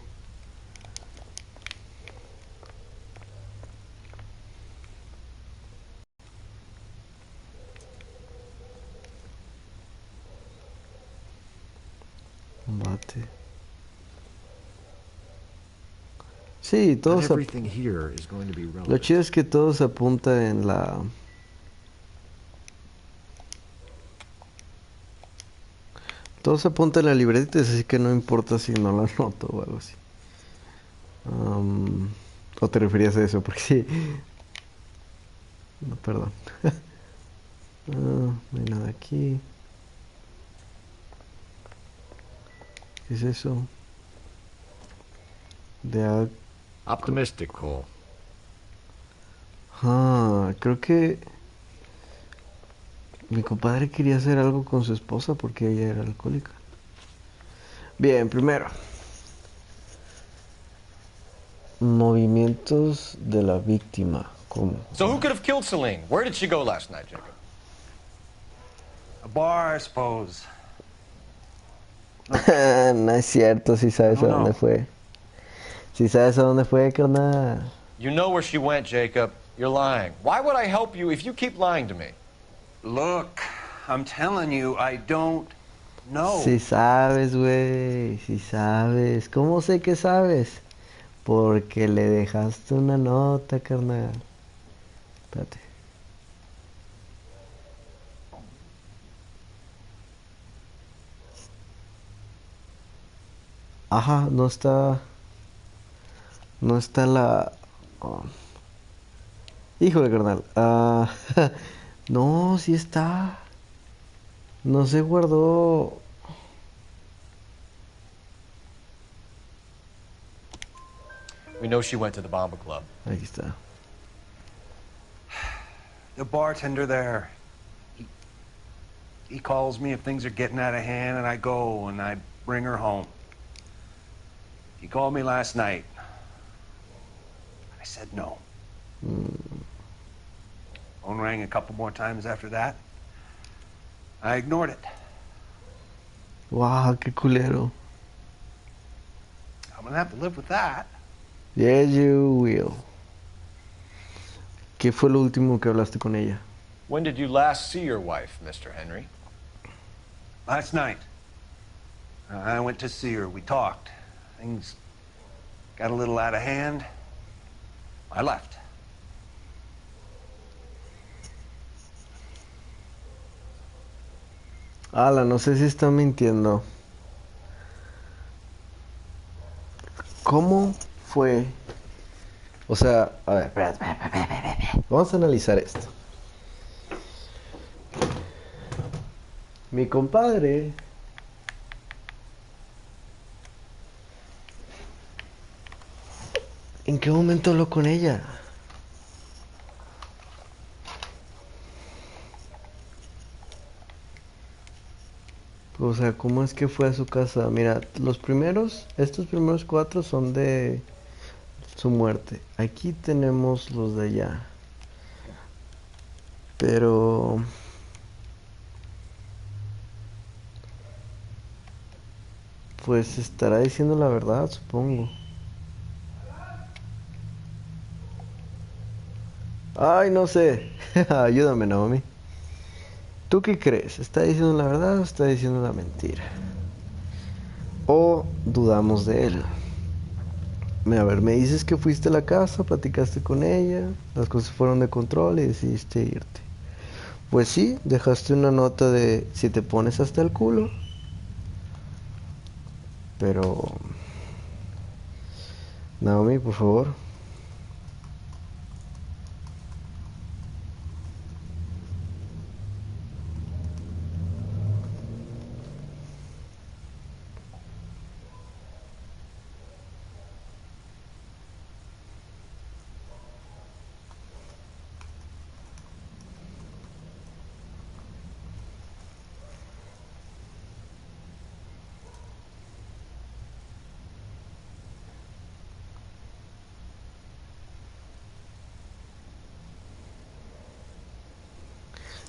Combate. Sí, todo Not se... everything here is going to be Lo relevant. chido es que todo se apunta en la... Todo se apunta en la libreta, así que no importa si no la anoto o algo así. ¿O te referías a eso? Porque sí. No, perdón. No hay nada aquí. ¿Qué es eso? De... Optimistic, Cole. Ah, creo que mi compadre quería hacer algo con su esposa porque ella era alcohólica. Bien, primero. Movimientos de la víctima. ¿Cómo? So who could have killed Celine? Where did she go last night, Jacob? A bar, I suppose. No es cierto, si sabes a dónde fue. Si sabes a dónde fue, carnal. You know where she went, Jacob. You're lying. Why would I help you if you keep lying to me? Look, I'm telling you, I don't know. Si sabes, güey. Si sabes. ¿Cómo sé que sabes? Porque le dejaste una nota, carnal. Espérate. Ajá, no está... No está la... oh. Híjole, carnal. No, sí está. No se guardó. We know she went to the Bomber Club. Aquí está. The bartender there. He calls me if things are getting out of hand, and I go and I bring her home. He called me last night. I said no. Phone rang a couple more times after that. I ignored it. Wow, qué culero. I'm gonna have to live with that. Yes, you will. ¿Qué fue lo último que hablaste con ella? When did you last see your wife, Mr. Henry? Last night. I went to see her. We talked. Things got a little out of hand. I left. Ala, no sé si está mintiendo. ¿Cómo fue? O sea, a ver, espera. Vamos a analizar esto. Mi compadre ¿en qué momento habló con ella? O sea, ¿cómo es que fue a su casa? Mira, estos primeros 4 son de su muerte. Aquí tenemos los de allá. Pero... pues estará diciendo la verdad, supongo. Ay, no sé. Ayúdame, Naomi. ¿Tú qué crees? ¿Está diciendo la verdad o está diciendo la mentira? ¿O dudamos de él? A ver, me dices que fuiste a la casa, platicaste con ella, las cosas fueron de control y decidiste irte. Pues sí, dejaste una nota de si te pones hasta el culo. Pero... Naomi, por favor.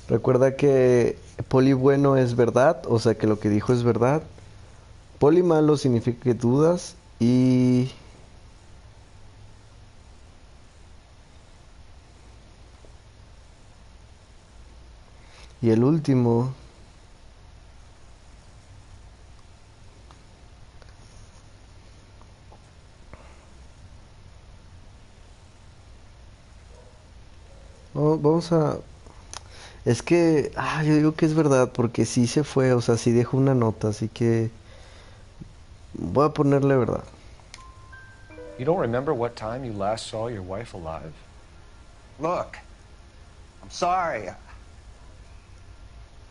Recuerda que poli bueno es verdad, o sea que lo que dijo es verdad. Poli malo significa que dudas y... y el último... vamos a... Es que, yo digo que es verdad, porque sí se fue, o sea, sí dejó una nota, así que voy a ponerle verdad. You don't remember what time you last saw your wife alive? Look, I'm sorry.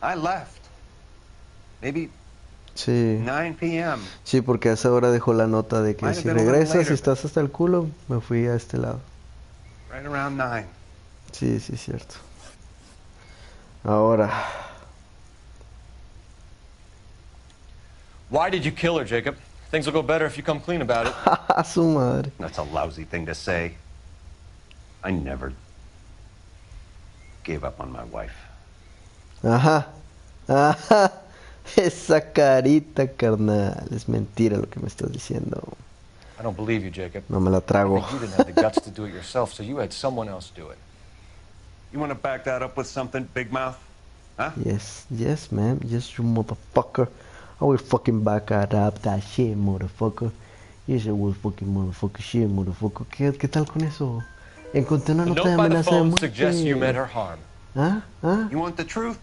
I left. Maybe Sí. 9 p.m. Sí, porque a esa hora dejó la nota de que Might have si been a little regresas, later, si estás hasta el culo, me fui a este lado. Right around 9. Sí, sí, cierto. Ahora... Why did you kill her, Jacob? Things will go better if you come clean about it. Su madre. That's a lousy thing to say. I never gave up on my wife. Ajá. Ajá. Esa carita, carnal. Es mentira lo que me estás diciendo. I don't believe you, Jacob. No me la trago. I think you didn't have the guts to do it yourself, so you had someone else do it. You want to back that up with something, Big Mouth? Huh? Yes, man. Yes, you motherfucker. I will fucking back it up that shit, motherfucker. Yes, I will fucking motherfucker shit, motherfucker. ¿Qué tal con eso? Encontré una The nota de note by the amenaza de phone muerte. suggests you meant her harm. ¿Ah? ¿Ah? You want the truth?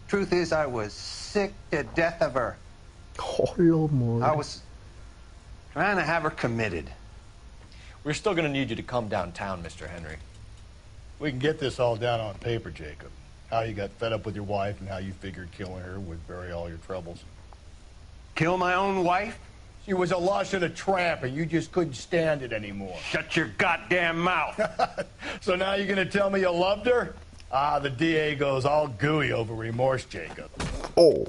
Truth is, I was sick to death of her. Jolo, I was Trying to have her committed. We're still gonna need you to come downtown, Mr. Henry. We can get this all down on paper, Jacob. How you got fed up with your wife and how you figured killing her would bury all your troubles. Kill my own wife? She was a lush and a tramp, and you just couldn't stand it anymore. Shut your goddamn mouth. So now you're gonna tell me you loved her? Ah, the DA goes all gooey over remorse, Jacob. Oh.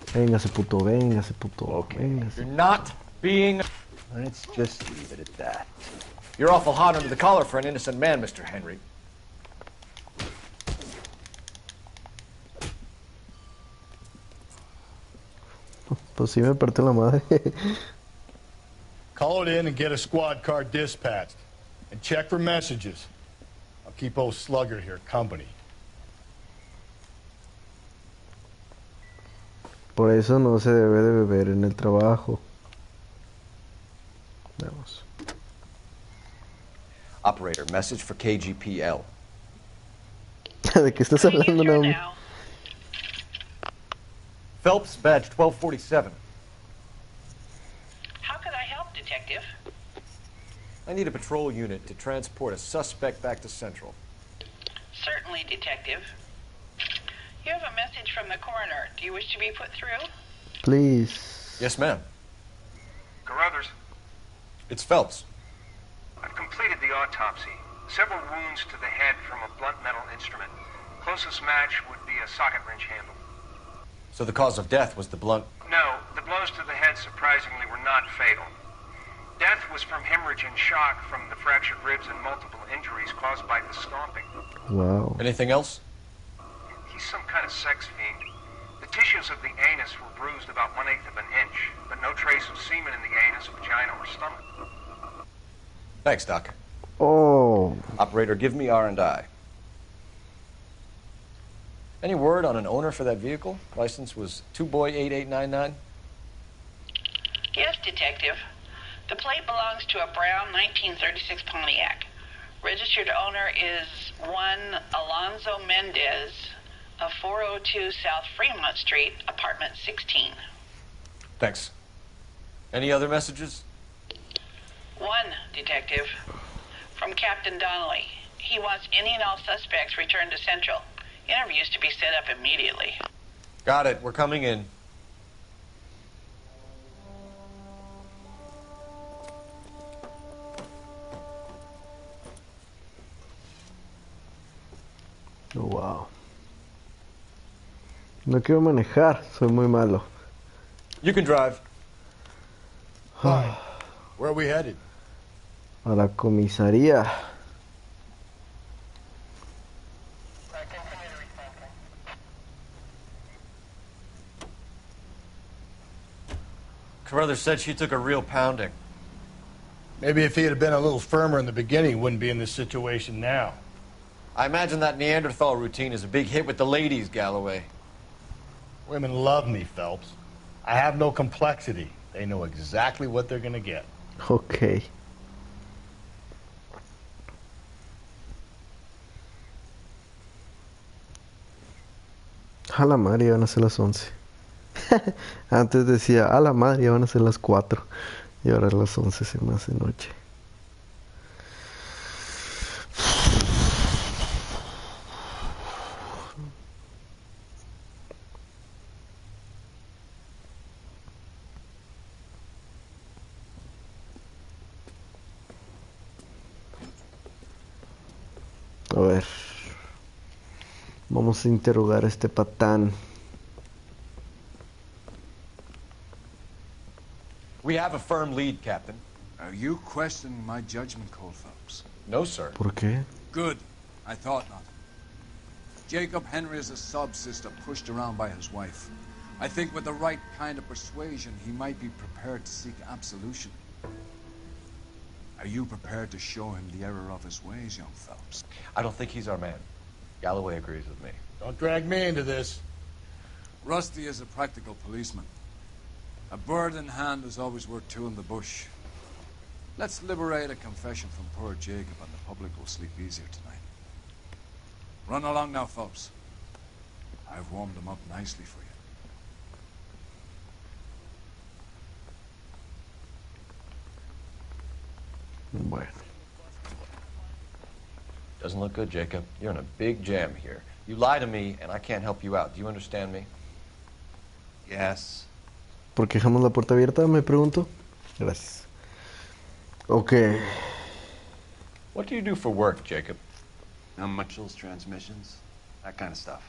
Véngase, puto, véngase, puto. Okay. Véngase. You're not being... Let's just leave it at that. You're awful hot under the collar for an innocent man, Mr. Henry. Pues sí me partió la madre. Call it in and get a squad car dispatched. And check for messages. I'll keep old Slugger here company. Por eso no se debe de beber en el trabajo. Vamos. Operator, message for KGPL. ¿De qué estás hablando, Naomi? Phelps, badge 1247. How could I help, Detective? I need a patrol unit to transport a suspect back to Central. Certainly, Detective. You have a message from the coroner. Do you wish to be put through? Please. Yes, ma'am. Carruthers, It's Phelps. I've completed the autopsy. Several wounds to the head from a blunt metal instrument. Closest match would be a socket wrench handle. So the cause of death was the blunt... No, the blows to the head surprisingly were not fatal. Death was from hemorrhage and shock from the fractured ribs and multiple injuries caused by the stomping. Wow. Anything else? He's some kind of sex fiend. The tissues of the anus were bruised about 1/8 of an inch, but no trace of semen in the anus, vagina, or stomach. Thanks, Doc. Oh. Operator, give me R&I. Any word on an owner for that vehicle? License was 2boy8899. Yes, Detective. The plate belongs to a brown 1936 Pontiac. Registered owner is one Alonzo Mendez of 402 South Fremont Street, apartment 16. Thanks. Any other messages? One, Detective. From Captain Donnelly. He wants any and all suspects returned to Central. Interviews to be set up immediately. Got it. We're coming in. Oh, wow. No quiero manejar, soy muy malo. You can drive. Hi. Where are we headed? A la comisaría. Carruthers said she took a real pounding. Maybe if he had been a little firmer in the beginning, he wouldn't be in this situation now. I imagine that Neanderthal routine is a big hit with the ladies, Galloway. Women love me, Phelps. I have no complexity. They know exactly what they're gonna get. Okay. A la madre, van a ser las 11. Antes decía, a la madre, van a ser las 4. Y ahora las 11 se me hace noche. A ver. Vamos a interrogar a este patán. We have a firm lead, Captain. Are you questioning my judgment call, Phelps? No, sir. ¿Por qué? Good. I thought not. Jacob Henry is a sub-sister pushed around by his wife. I think with the right kind of persuasion, he might be prepared to seek absolution. Are you prepared to show him the error of his ways, young Phelps? I don't think he's our man. Galloway agrees with me. Don't drag me into this. Rusty is a practical policeman. A bird in hand is always worth two in the bush. Let's liberate a confession from poor Jacob and the public will sleep easier tonight. Run along now, Phelps. I've warmed them up nicely for you. Bueno. Doesn't look good, Jacob. You're in a big jam here. You lie to me, and I can't help you out. Do you understand me? Yes. ¿Por qué dejamos la puerta abierta? Me pregunto. Gracias. Ok. What do you do for work, Jacob? Mitchell's transmissions, that kind of stuff.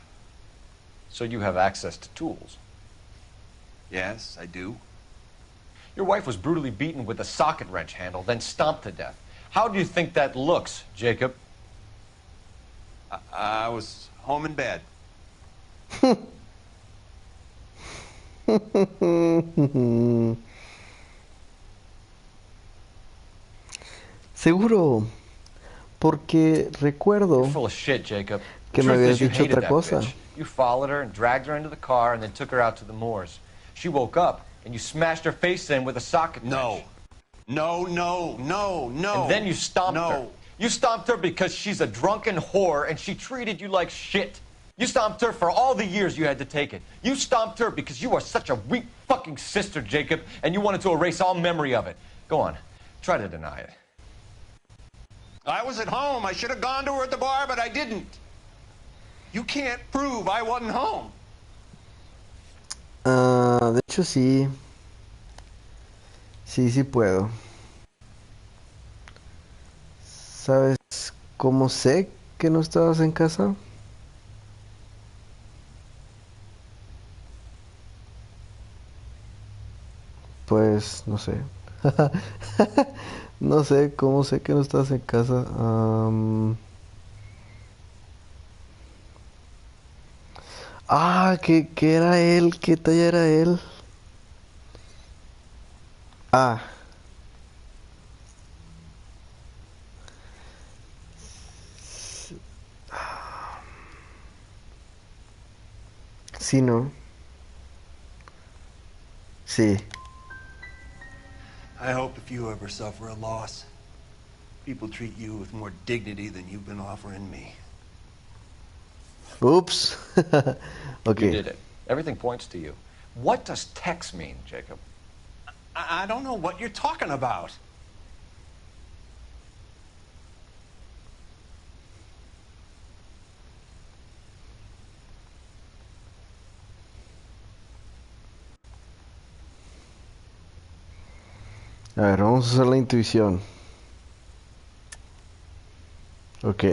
So you have access to tools? Yes, I do. Your wife was brutally beaten with a socket wrench handle, then stomped to death. How do you think that looks, Jacob? I was home in bed. Seguro, porque recuerdo You're full of shit, Jacob. que The me truth habías is you dicho hated otra that cosa. bitch. You followed her and dragged her into the car and then took her out to the moors. She woke up and you smashed her face in with a socket wrench. No. And then you stomped her. You stomped her because she's a drunken whore and she treated you like shit. You stomped her for all the years you had to take it. You stomped her because you are such a weak fucking sister, Jacob, and you wanted to erase all memory of it. Go on. Try to deny it. I was at home. I should have gone to her at the bar, but I didn't. You can't prove I wasn't home. De hecho, sí. Sí puedo. ¿Sabes cómo sé que no estabas en casa? Pues no sé. No sé cómo sé que no estabas en casa. ¿Qué era él? ¿Qué talla era él? Ah. Sí, ¿no? Sí. I hope if you ever suffer a loss, people treat you with more dignity than you've been offering me. Oops. Okay. You did it. Everything points to you. What does Tex mean, Jacob? I don't know what you're talking about. A ver, vamos a hacer la intuición. Ok.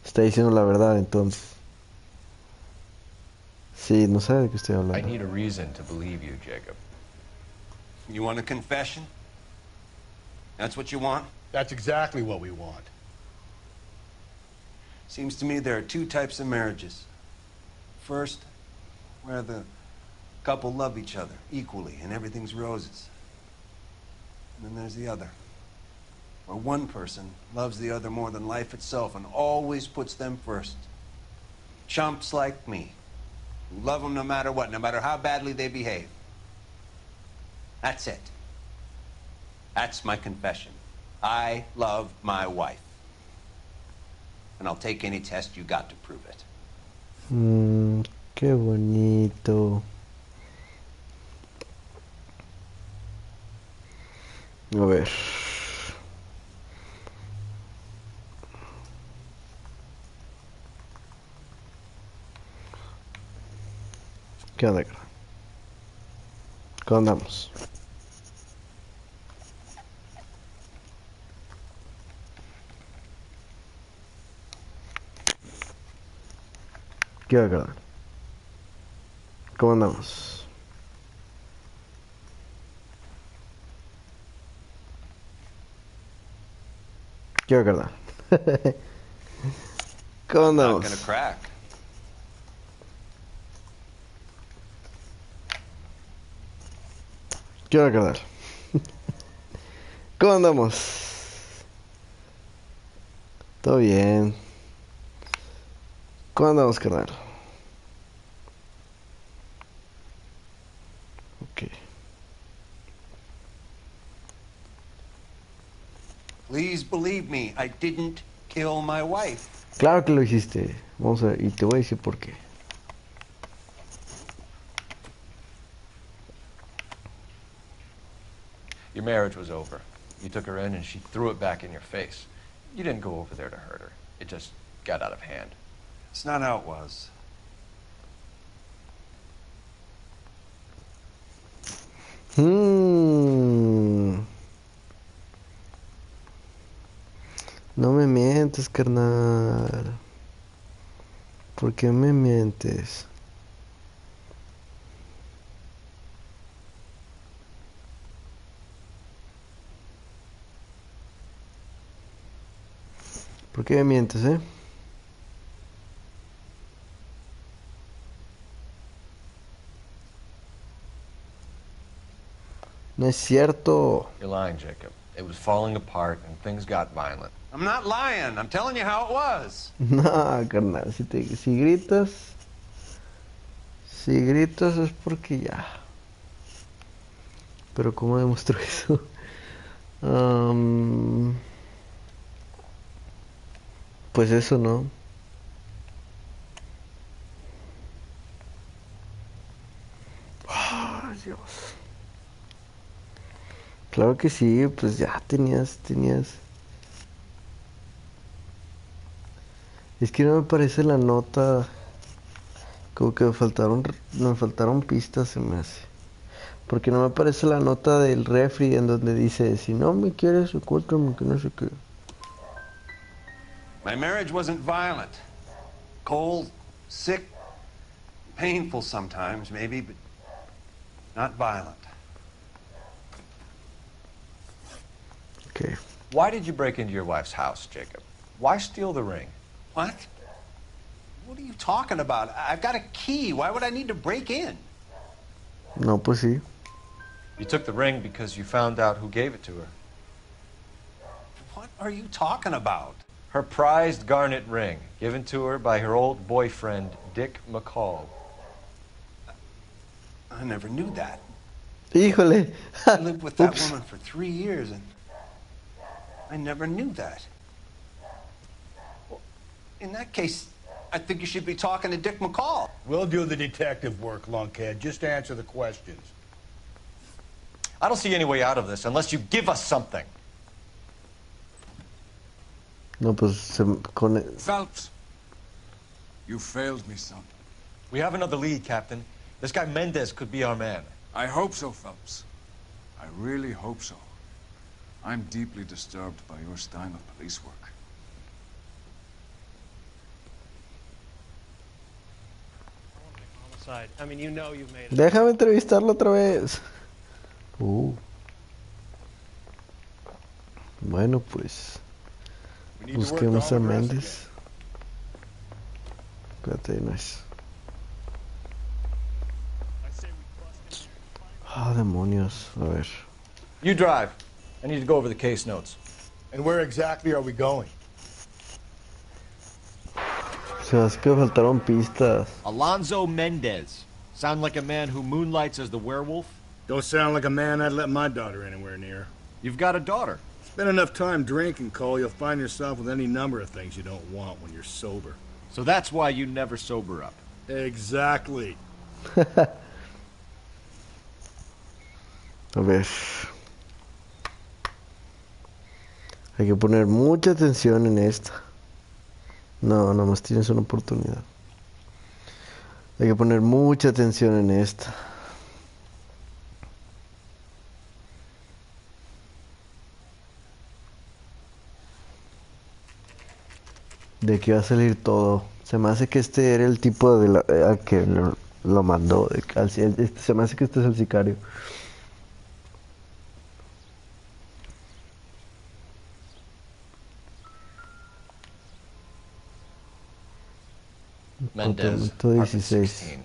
Está diciendo la verdad entonces. Sí, no sabe de qué estoy I hablando. need a reason to believe you, Jacob. You want a confession? That's what you want? That's exactly what we want. Seems to me there are two types of marriages. First, where the couple love each other equally and everything's roses. And then there's the other, where one person loves the other more than life itself and always puts them first. Chumps like me, who love them no matter what, no matter how badly they behave. That's it. That's my confession. I love my wife. And I'll take any test you got to prove it. Qué bonito. A ver. ¿Qué onda, cara? ¿Cómo andamos? ¿Qué onda, cara? ¿Cómo andamos? ¿Qué onda, carnal? ¿Cómo andamos? Not gonna crack. ¿Qué onda, carnal? ¿Cómo andamos? Todo bien. ¿Cómo andamos, carnal? Ok. Please believe me, I didn't kill my wife. Claro que lo hiciste. Vamos a ver, y te voy a decir por qué. Your marriage was over. You took her in and she threw it back in your face. You didn't go over there to hurt her. It just got out of hand. It's not how it was. No me mientes, carnal. ¿Por qué me mientes? ¿Por qué me mientes, eh? No es cierto. You're lying, Jacob. It was falling apart and things got violent. I'm not lying. I'm telling you how it was. No, carnal, si gritas es porque ya. Pero ¿cómo demuestro eso? Pues eso, ¿no? Ay, Dios. Claro que sí, pues ya tenías. Es que no me parece la nota. Como que me faltaron pistas, se me hace. Porque no me parece la nota del refri en donde dice, si no me quieres, ocúltame, que no sé qué. My marriage wasn't violent. Cold, sick, painful sometimes, maybe, but not violent. Okay. Why did you break into your wife's house, Jacob? Why steal the ring? What? What are you talking about? I've got a key. Why would I need to break in? No, pues sí. You took the ring because you found out who gave it to her. What are you talking about? Her prized garnet ring, given to her by her old boyfriend, Dick McCall. I never knew that. Híjole. I lived with that woman for 3 years, and I never knew that. Well, in that case, I think you should be talking to Dick McCall. We'll do the detective work, lunkhead. Just answer the questions. I don't see any way out of this unless you give us something. No, pues Phelps, you failed me, son. We have another lead, Captain. This guy Mendez could be our man. I hope so, Phelps. I really hope so. I'm deeply disturbed by your style of police work. I mean, you know you've made it. Déjame entrevistarlo otra vez. Bueno, pues busquemos a Méndez. Espérate, no es. Demonios. A ver. You drive. I need to go over the case notes. And where exactly are we going? Se hace que faltaron pistas. Alonzo Mendez. Sound like a man who moonlights as the werewolf? Don't sound like a man I'd let my daughter anywhere near. You've got a daughter. Spend enough time drinking, Cole, you'll find yourself with any number of things you don't want when you're sober. So that's why you never sober up. Exactly. A ver. Hay que poner mucha atención en esta. No, nomás tienes una oportunidad. Hay que poner mucha atención en esta. De que va a salir todo. Se me hace que este era el tipo de al que lo mandó. Se me hace que este es el sicario. Mendez, Apartamento 16.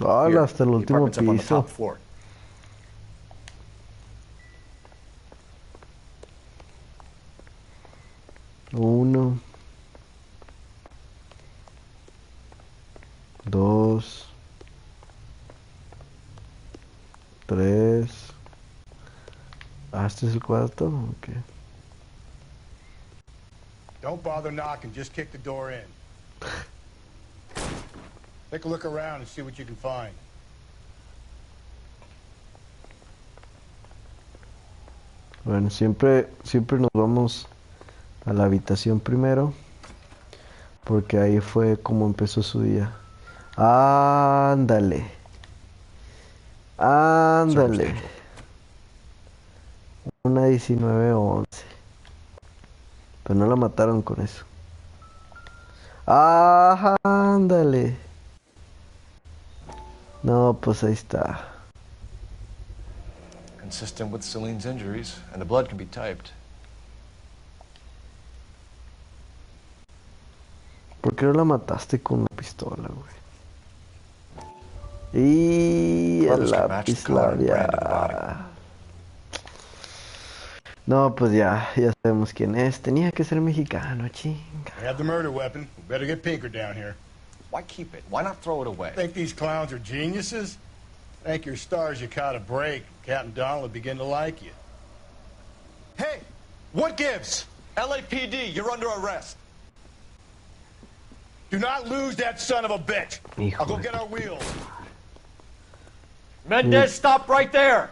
Hola, hasta el último piso. Uno, dos, 3, este es el cuarto. Ok. Don't bother knocking, just kick the door in. Take a look around and see what you can find. Bueno, siempre nos vamos a la habitación primero, porque ahí fue como empezó su día. Ándale. Ándale. Una 19-11. Pero no la mataron con eso. Ándale. No, pues ahí está. Consistent with Celine's injuries, and the blood can be typed. ¿Por qué no la mataste con una pistola, güey? Y el lápiz labial. No, pues ya sabemos quién es. Tenía que ser mexicano, chinga. We have the murder weapon. We better get Pinker down here. Why keep it? Why not throw it away? Think these clowns are geniuses? Thank your stars you caught a break. Captain Donald will begin to like you. Hey, what gives? LAPD, you're under arrest. Do not lose that son of a bitch. I'll go get our wheels. Mendez, stop right there.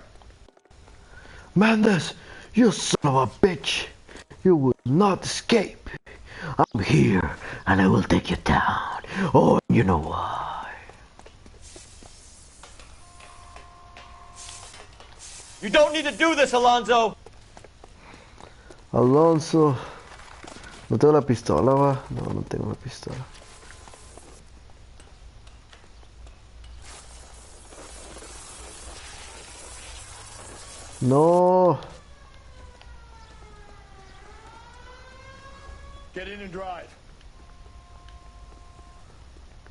Mendez, you son of a bitch. You will not escape. I'm here and I will take you down. Oh, you know why. You don't need to do this, Alonzo. Alonso. No tengo la pistola, va. No tengo la pistola. No. Get in and drive.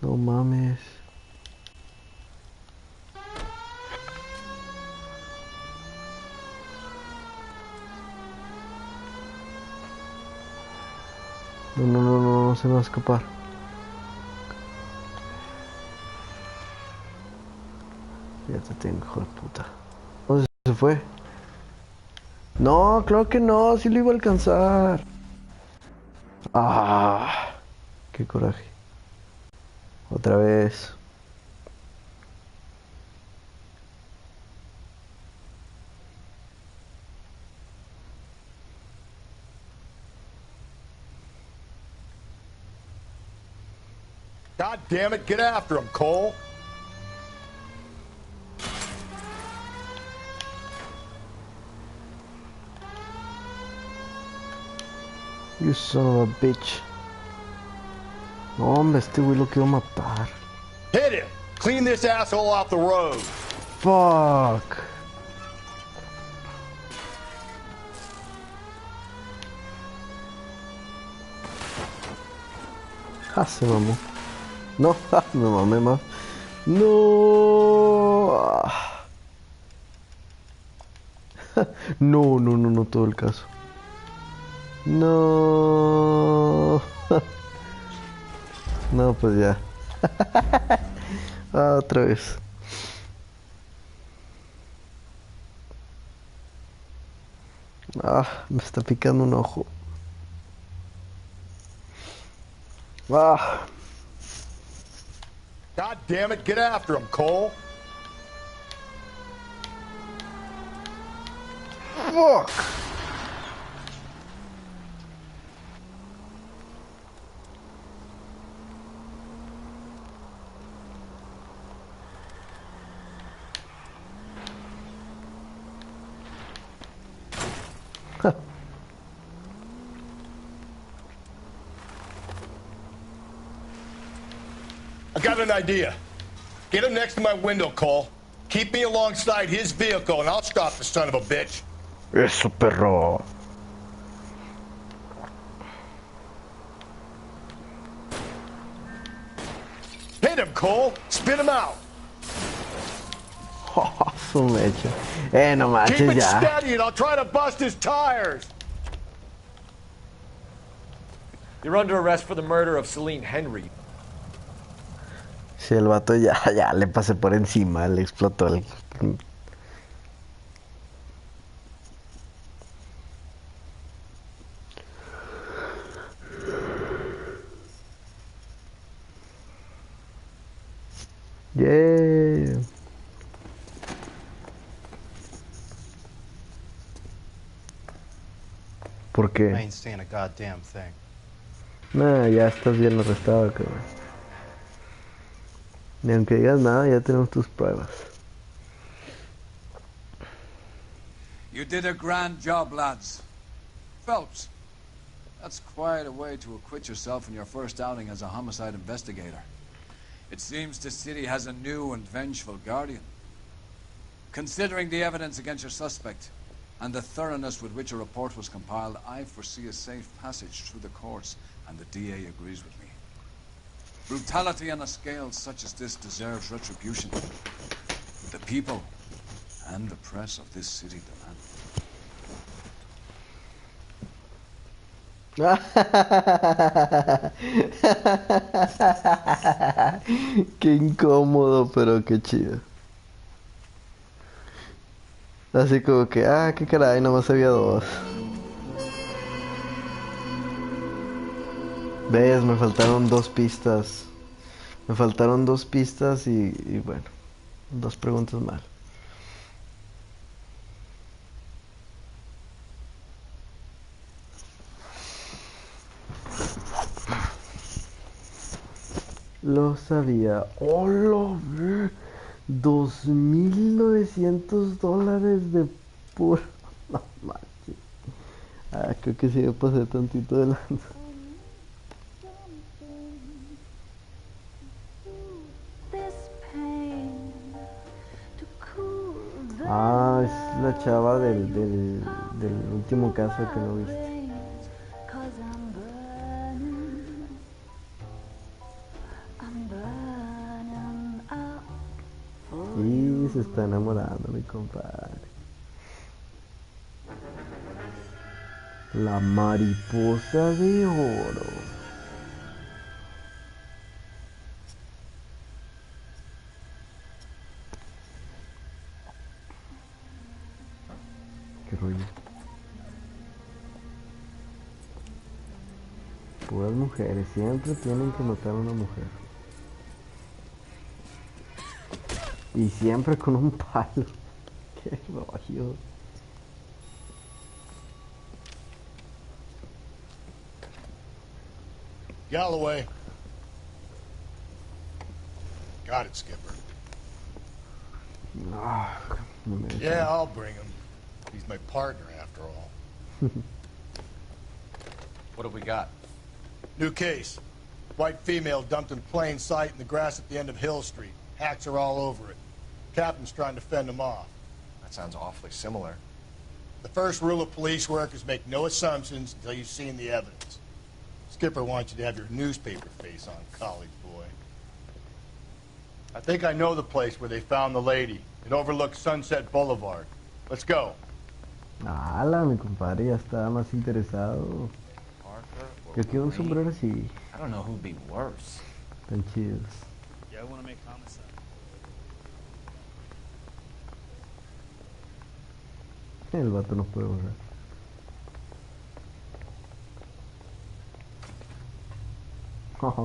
No mames. No se me va a escapar. Ya te tengo, hijo de puta. ¿Dónde se fue? No, claro que no, sí lo iba a alcanzar. Ah, qué coraje. Otra vez. God damn it, get after him, Cole. You son of a bitch. No, hombre, este güey lo quiero matar. Hit him! Clean this asshole off the road. Fuck. Se mamó. No, me mamé más. No. No, todo el caso. No. No, pues ya. Otra vez. Me está picando un ojo. God damn it, get after him, Cole. Fuck. I got an idea. Get him next to my window, Cole. Keep me alongside his vehicle, and I'll stop the son of a bitch. Eso, perro. Hit him, Cole. Spin him out. Su mecha. No manches, Keep it ya. steady, and I'll try to bust his tires. You're under arrest for the murder of Celine Henry. Si el vato ya le pasé por encima, le explotó el... Yeah. ¿Por I qué? ain't saying a goddamn thing. Nah, ya estás bien arrestado, cabrón. Ni aunque digas nada, ya tenemos tus pruebas. You did a grand job, lads. Phelps, that's quite a way to acquit yourself in your first outing as a homicide investigator. It seems the city has a new and vengeful guardian. Considering the evidence against your suspect, and the thoroughness with which a report was compiled, I foresee a safe passage through the courts, and the DA agrees with me. Brutality on a scale such as this deserves retribution. The people and the press of this city demand. Qué incómodo, pero qué chido. Así como que, qué caray, nomás había dos. ¿Ves? Me faltaron dos pistas. Me faltaron dos pistas y bueno, dos preguntas mal. Lo sabía. ¡Oh, lo ve! $2,900 de puro. No manches. Creo que sí me pasé tantito de lanza. Es la chava del último caso que no viste. Y se está enamorando, mi compadre. La mariposa de oro. Qué rollo. Puras mujeres, siempre tienen que matar a una mujer. Y siempre con un palo. Qué rollo. Galloway. Got it, Skipper. Yeah, I'll bring him. He's my partner, after all. What have we got? New case. White female dumped in plain sight in the grass at the end of Hill Street. Hacks are all over it. Captain's trying to fend him off. That sounds awfully similar. The first rule of police work is make no assumptions until you've seen the evidence. Skipper wants you to have your newspaper face on, college boy. I think I know the place where they found the lady. It overlooks Sunset Boulevard. Let's go. Mi compadre ya está más interesado. Yo quiero un sombrero así. I don't know who'd be worse. Tan chidos. Yeah, I want to make homicide. El vato no puede borrar.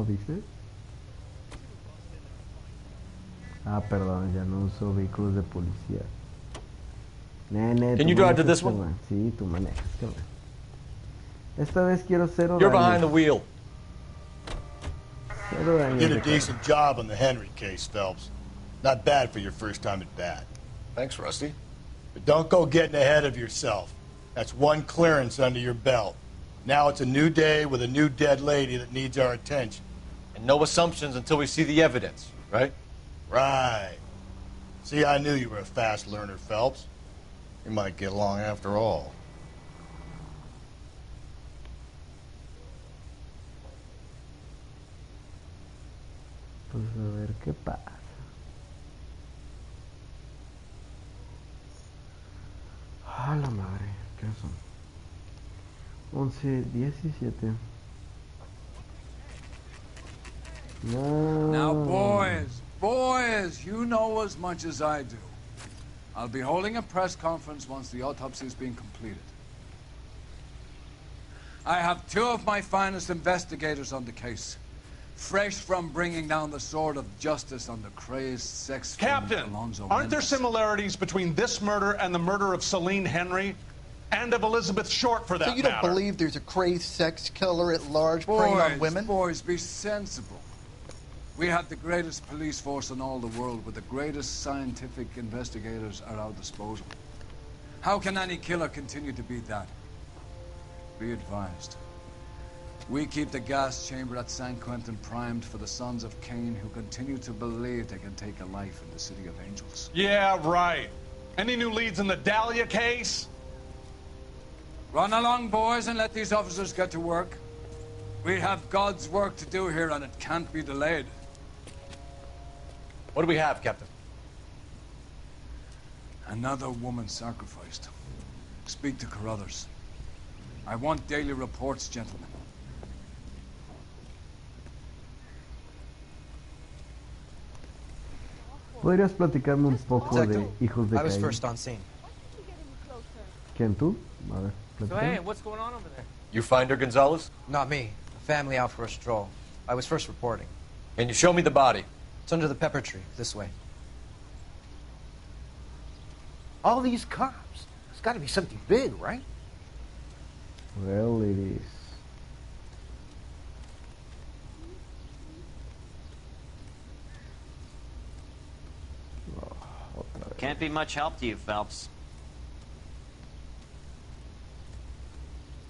¿Viste? Perdón, ya no uso vehículos de policía. Can you drive to this one? Sí, tú manejas, cabrón. Esta vez quiero cero You're daños. behind the wheel. Cero daños. Did a decent job on the Henry case, Phelps. Not bad for your first time at bat. Thanks, Rusty. But don't go getting ahead of yourself. That's one clearance under your belt. Now it's a new day with a new dead lady that needs our attention. And no assumptions until we see the evidence, right? Right. See, I knew you were a fast learner, Phelps. You might get along after all. Pues a ver qué pasa. La madre, ¿qué son? 11:17. No. Now, boys, you know as much as I do. I'll be holding a press conference once the autopsy is being completed. I have two of my finest investigators on the case. fresh from bringing down the sword of justice on the crazed sex Captain, Alonzo aren't there Mendes. similarities between this murder and the murder of Celine Henry? And of Elizabeth Short, for that So you don't matter? believe there's a crazed sex killer at large preying on women? Boys, be sensible. We have the greatest police force in all the world with the greatest scientific investigators at our disposal. How can any killer continue to be that? Be advised. We keep the gas chamber at San Quentin primed for the sons of Cain who continue to believe they can take a life in the City of Angels. Yeah, right. Any new leads in the Dahlia case? Run along, boys, and let these officers get to work. We have God's work to do here, and it can't be delayed. What do we have, Captain? Another woman sacrificed. Speak to Carruthers. I want daily reports, gentlemen. ¿Podrías platicarme un poco de Hijos de I was Caín? first on scene. ¿Quién tú? A ver, So platícame. hey, what's going on over there? You find her, Gonzalez? Not me. A family out for a stroll. I was first reporting. Can you show me the body? It's under the pepper tree, this way. All these cops. It's got to be something big, right? Well, it is. Can't be much help to you, Phelps.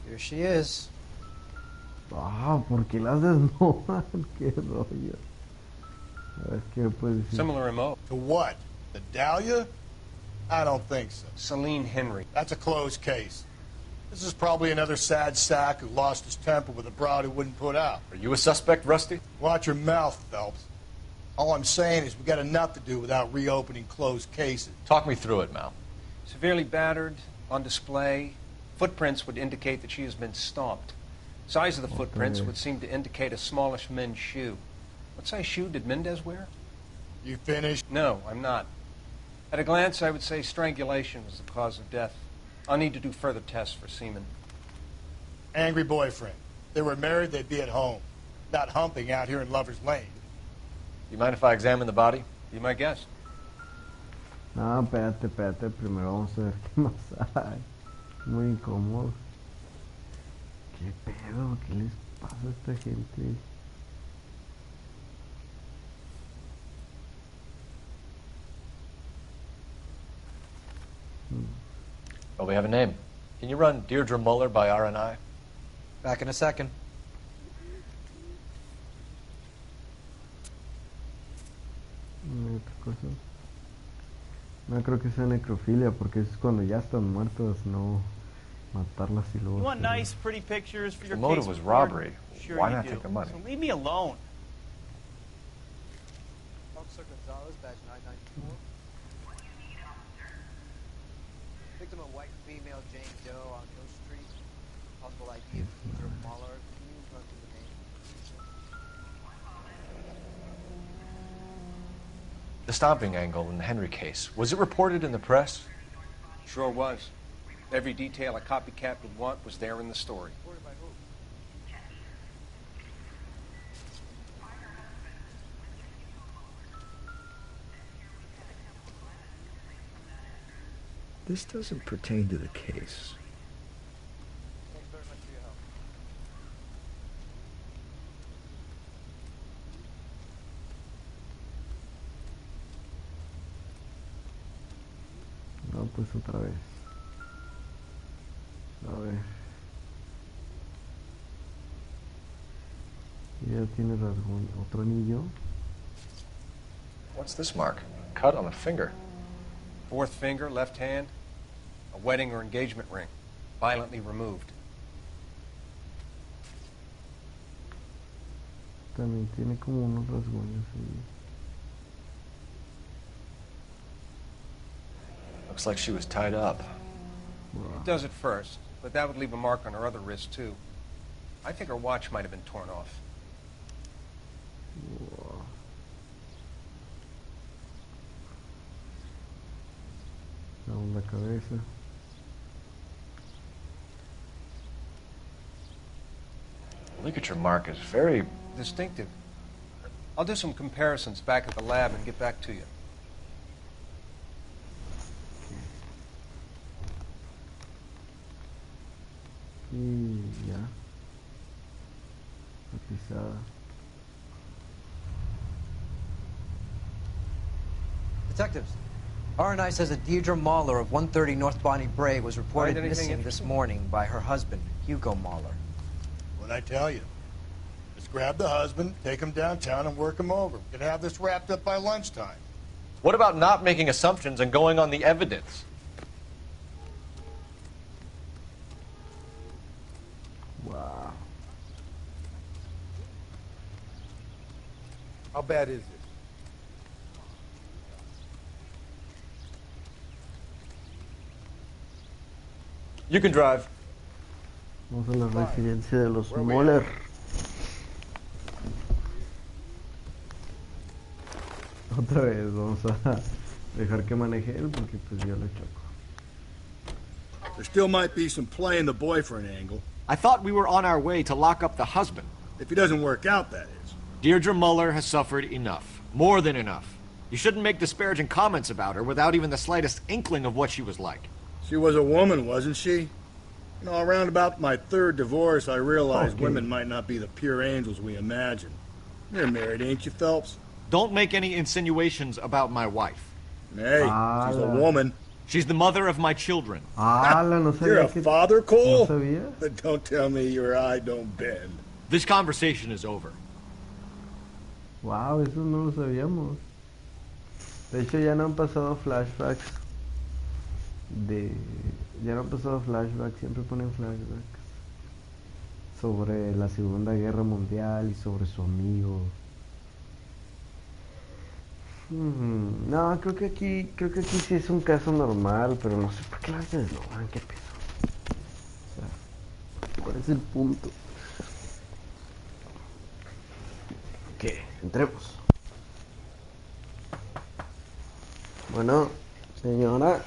Here she is. Ah, ¿por qué las desnudan? Qué rollo. A ver, ¿qué puedes decir? Similar MO. To what? The Dahlia? I don't think so. Celine Henry. That's a closed case. This is probably another sad sack who lost his temper with a broad who wouldn't put out. Are you a suspect, Rusty? Watch your mouth, Phelps. All I'm saying is we got enough to do without reopening closed cases. Talk me through it, Mal. Severely battered, on display. Footprints would indicate that she has been stomped. Size of the footprints would seem to indicate a smallish men's shoe. What size shoe did Mendez wear? You finished? No, I'm not. At a glance, I would say strangulation was the cause of death. I'll need to do further tests for semen. Angry boyfriend. If they were married, they'd be at home. Not humping out here in Lover's Lane. You mind if I examine the body? Be my guest. No, espérate. Primero vamos a ver qué más hay. Muy incómodo. ¿Qué pedo? ¿Qué les pasa a esta gente? Well, we have a name. Can you run Deirdre Muller by RNI? Back in a second. ¿Qué cosa? No creo que sea necrofilia, porque es cuando ya están muertos, no matarlas y luego... You want nice, pretty pictures for The your motive case was report? robbery. Sure Why you not do. take the money? So leave me alone. Officer Gonzalez, badge 994. Victim a white female, Jane Doe on Hill Street. Possible ID of Deirdre Muller. Can you run through the name? The stomping angle in the Henry case, was it reported in the press? Sure was. Every detail a copycat would want was there in the story. Reported by who? This doesn't pertain to the case. Thanks very much for your help. No, pues otra vez. A ver. Ya tiene rasgón. Otro anillo. What's this mark? Cut on a finger. Fourth finger, left hand. A wedding or engagement ring. Violently removed. También tiene como unos rasgones ahí. Looks like she was tied up. It does at first, but that would leave a mark on her other wrist, too. I think her watch might have been torn off. Wow. Aún la cabeza. The ligature mark is very... Distinctive. I'll do some comparisons back at the lab and get back to you. Y ya. Cotizada. Detectives, R&I says that Deirdre Mahler of 130 North Bonnie Bray was reported missing this morning by her husband, Hugo Mahler. What'd I tell you? Just grab the husband, take him downtown, and work him over. We could have this wrapped up by lunchtime. What about not making assumptions and going on the evidence? Wow. How bad is it? You can drive. Vamos a la residencia de los Moller. Otra vez, vamos a dejar que maneje él porque pues yo lo choco. There still might be some play in the boyfriend angle. I thought we were on our way to lock up the husband. If he doesn't work out, that is. Deirdre Muller has suffered enough. More than enough. You shouldn't make disparaging comments about her without even the slightest inkling of what she was like. She was a woman, wasn't she? You know, around about my third divorce, I realized women might not be the pure angels we imagine. You're married, ain't you, Phelps? Don't make any insinuations about my wife. Hey, she's a woman. She's the mother of my children. No You're a father, Cole? No sabía. But don't tell me your eye don't bend. This conversation is over. Wow, eso no lo sabíamos. De hecho, ya no han pasado flashbacks ya no han pasado flashbacks, siempre ponen flashbacks sobre la Segunda Guerra Mundial y sobre su amigo. No, creo que aquí sí es un caso normal, pero no sé por qué las deslogan, qué peso. O sea, ¿cuál es el punto? Ok, entremos. Bueno, señora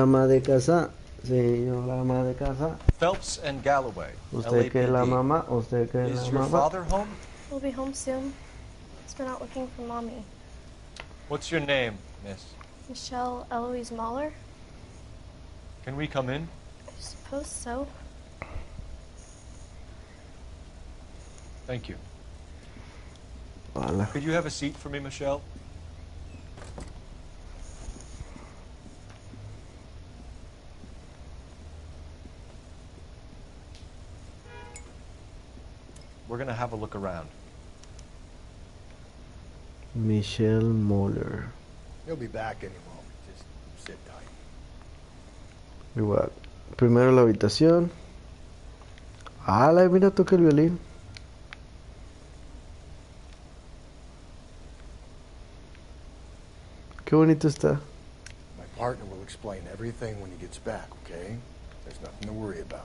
ama de casa, señora ama de casa. Phelps and Galloway. ¿Usted que es la mamá? ¿Usted que es la Is your mamá? father home? We'll be home soon. He's been out looking for Mommy. What's your name, miss? Michelle Eloise Mahler? Can we come in? I suppose so. Thank you. Hola. Could you have a seat for me, Michelle? We're gonna have a look around. Michelle Moller. He'll be back any moment. Just sit tight. Igual. Primero la habitación. Mira, toca el violín. Qué bonito está. My partner will explain everything when he gets back, okay? There's nothing to worry about.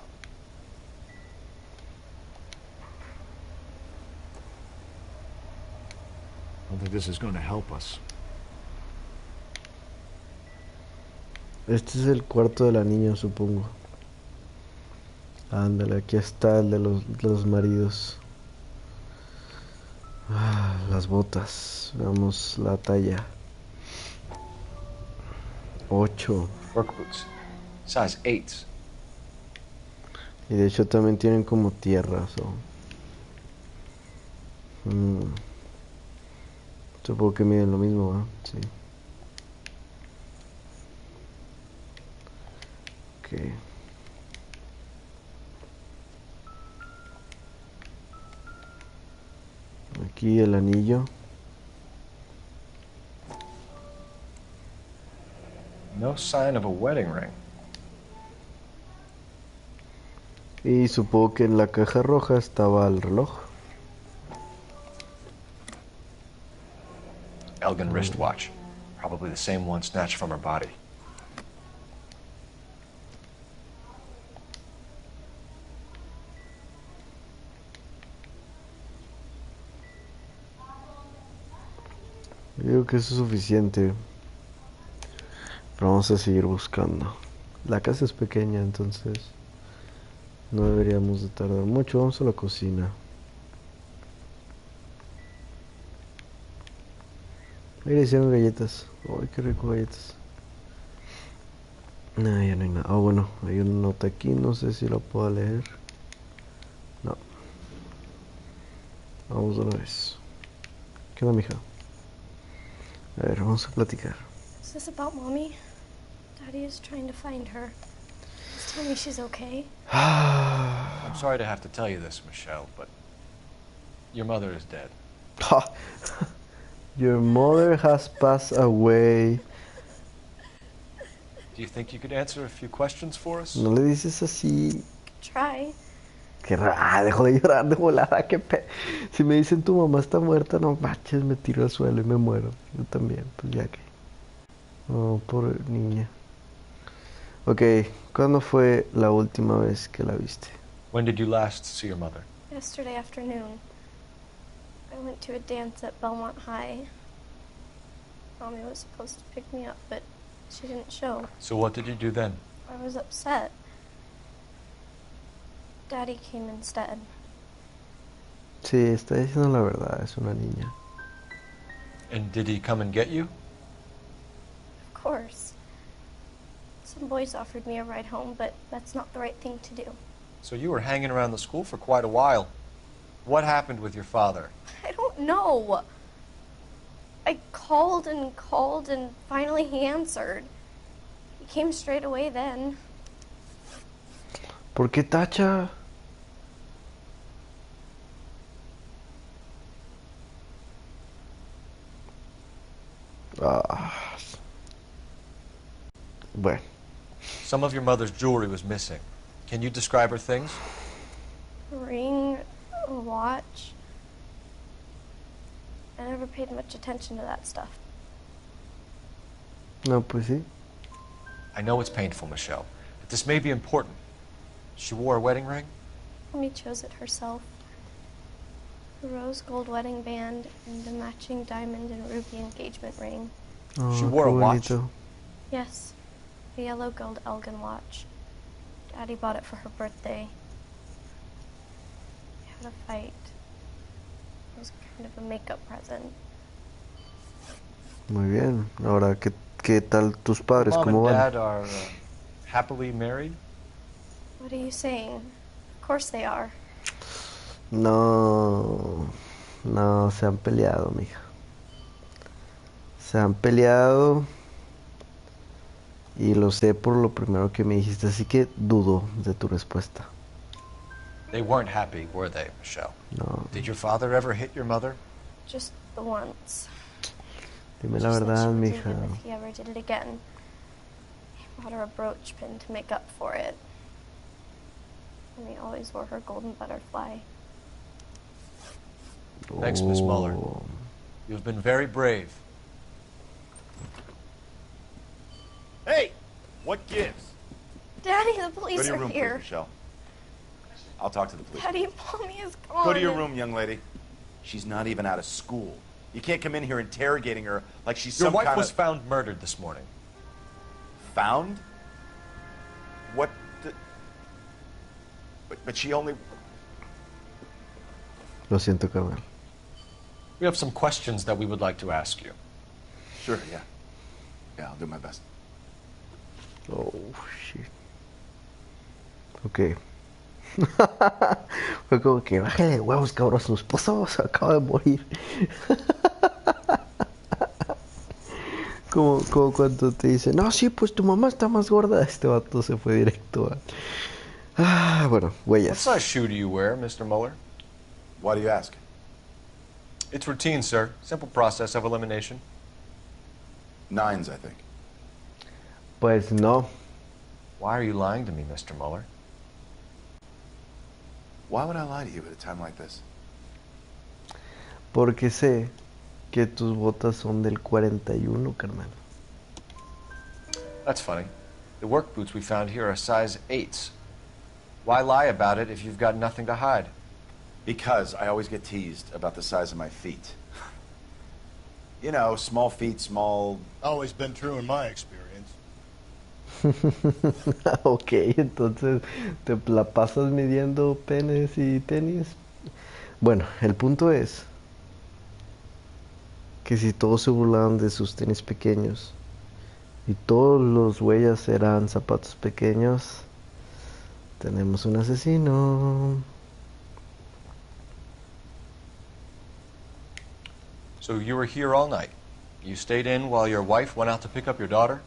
I don't think this is going to help us. Este es el cuarto de la niña, supongo. Ándale, aquí está el de los maridos. Las botas. Veamos la talla. 8. Work boots. Size 8. Y de hecho también tienen como tierras. Supongo que miden lo mismo, ¿eh? Sí. Ok. Aquí el anillo. No sign of a wedding ring. Y supongo que en la caja roja estaba el reloj. Elgin wristwatch. Probably the same one snatched from her body. Yo digo que eso es suficiente. Pero vamos a seguir buscando. La casa es pequeña, entonces no deberíamos de tardar mucho. Vamos a la cocina. Mira, hicieron galletas. Ay, qué rico galletas. No, ya no hay nada. Ah, bueno, hay una nota aquí, no sé si la puedo leer. No. Vamos de una vez. ¿Qué onda, mija? A ver, vamos a platicar. Is this about Mommy? Daddy is trying to find her. Just tell me she's okay. I'm sorry to have to tell you this, Michelle, but your mother is dead. Your mother has passed away. Do you think you could answer a few questions for us? No le dices así. Try. Qué raro, dejo de llorar de volada. Si me dicen tu mamá está muerta, no manches, me tiro al suelo y me muero. Yo también, pues ya que. Oh, pobre niña. Ok, ¿cuándo fue la última vez que la viste? When did you last see your mother? Yesterday afternoon, I went to a dance at Belmont High. Mommy was supposed to pick me up, but she didn't show. So what did you do then? I was upset. Daddy came instead. Sí, está diciendo la verdad, es una niña. And did he come and get you? Of course. Some boys offered me a ride home, but that's not the right thing to do. So you were hanging around the school for quite a while. What happened with your father? I don't know. I called and finally he answered. He came straight away then. ¿Por qué tacha? Bueno. Some of your mother's jewelry was missing. Can you describe her things? A ring, a watch. I never paid much attention to that stuff. No, pues sí. I know it's painful, Michelle, but this may be important. She wore a wedding ring? Mommy chose it herself. A rose gold wedding band and a matching diamond and ruby engagement ring. Oh, she wore a watch? Yes, a yellow gold Elgin watch. Daddy bought it for her birthday. We had a fight. It was kind of a makeup present. Muy bien. Ahora, ¿qué tal tus padres? Mom ¿Cómo and van? Dad are happily married? What are you saying? Of course they are. No, no, se han peleado, mija. Se han peleado y lo sé por lo primero que me dijiste, así que dudo de tu respuesta. They weren't happy, were they, Michelle? No. Did your father ever hit your mother? Just the once. Dime la She said verdad, she would mija. leave him if he ever did it again. He bought her a brooch pin to make up for it. And he always wore her golden butterfly. Thanks, Miss Muller. You've been very brave. Hey! What gives? Daddy, the police Go to your are room, here. please, Michelle. I'll talk to the police. Daddy, Mommy is gone. Go to your room, young lady. She's not even out of school. You can't come in here interrogating her like she's Your some wife kind was of... found murdered this morning. Found? What the... But she only... Lo siento, carnal. We have some questions that we would like to ask you. Sure, yeah. Yeah, I'll do my best. Oh, shit. Ok. Fue como que bájale de huevos, cabrón. Su esposo se acaba de morir. como cuando te dicen, no, sí, pues tu mamá está más gorda. Este vato se fue directo a... bueno, What huellas. size shoe do you wear, Mr. Muller? Why do you ask? It's routine, sir. Simple process of elimination. 9s, I think. Pues no. Why are you lying to me, Mr. Muller? Why would I lie to you at a time like this? Porque sé que tus botas son del 41, carnal. That's funny. The work boots we found here are size 8s. Why lie about it if you've got nothing to hide? Because I always get teased about the size of my feet. You know, small feet, small... Always been true in my experience. Ok, entonces te la pasas midiendo penes y tenis. Bueno, el punto es que si todos se burlaban de sus tenis pequeños y todos los huellas eran zapatos pequeños, tenemos un asesino. So you were here all night. You stayed in while your wife went out to pick up your daughter?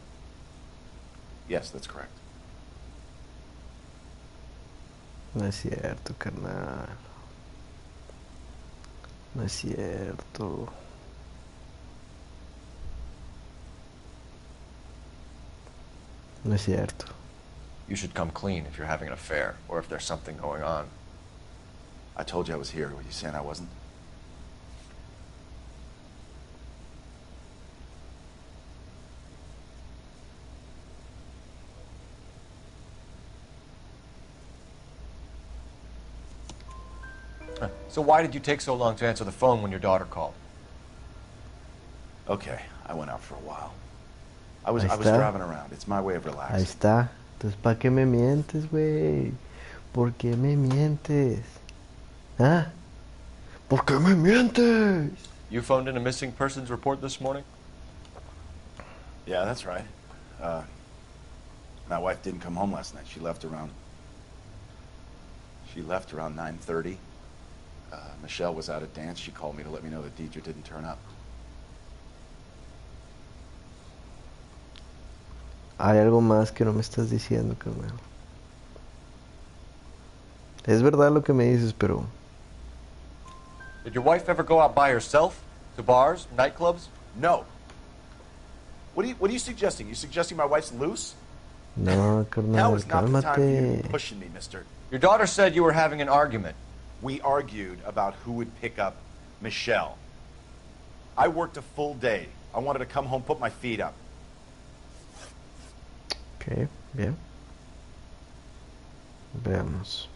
Yes, that's correct. No es cierto, carnal. No es cierto. No es cierto. You should come clean if you're having an affair, or if there's something going on. I told you I was here. Were you saying I wasn't? So why did you take so long to answer the phone when your daughter called? Okay, I went out for a while. I was Ahí I was está. driving around. It's my way of Ahí relaxing. está. Entonces, ¿para qué me mientes, güey? ¿Por qué me mientes? ¿Ah? ¿Por qué me mientes? You phoned in a missing persons report this morning? Yeah, that's right. My wife didn't come home last night. She left around 9:30. Michelle was out at dance. She called me to let me know that Deidre didn't turn up. Hay algo más que no me estás diciendo, carnal. Es verdad lo que me dices, pero Did your wife ever go out by herself? To bars, nightclubs? No. What are you suggesting? You suggesting my wife's loose? no, Now carnal, is not the time for you to be cálmate. pushing me, mister. Your daughter said you were having an argument. We argued about who would pick up Michelle. I worked a full day. I wanted to come home, put my feet up. Ok, bien. Veamos.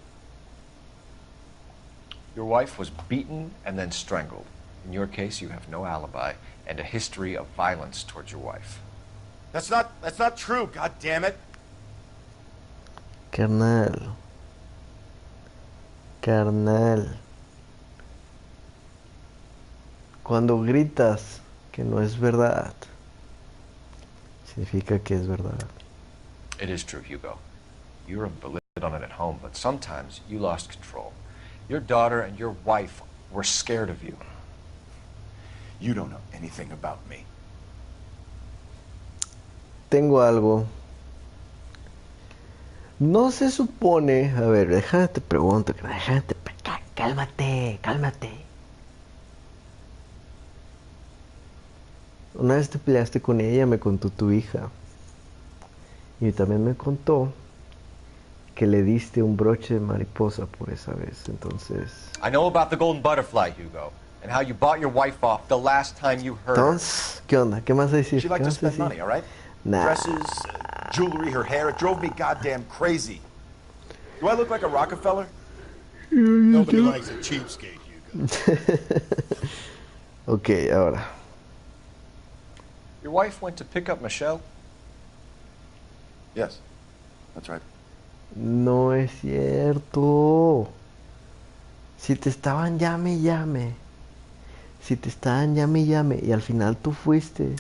Your wife was beaten and then strangled. In your case, you have no alibi and a history of violence towards your wife. That's not true, god damn it. Carnal. Carnal. Cuando gritas que no es verdad, significa que es verdad. It is true, Hugo. You were belligerent on it at home, but sometimes you lost control. Your daughter and your wife were scared of you. You don't know anything about me. Tengo algo. No se supone... A ver, déjame te pregunto. Cálmate, cálmate. Una vez te peleaste con ella, me contó tu hija. Y también me contó que le diste un broche de mariposa por esa vez. Entonces... I know about the golden butterfly, Hugo, and how you bought your wife off the last time you heard her. Entonces, ¿qué onda? ¿Qué más decir? She liked to spend money, all right? Nah. Dresses, jewelry, her hair. It drove me goddamn crazy. Do I look like a Rockefeller? Nobody likes a cheapskate, Hugo. Ok, ahora. Your wife went to pick up Michelle? Yes, that's right. No es cierto. Si te estaban llame y llame. Si te estaban llame y llame. Y al final tú fuiste.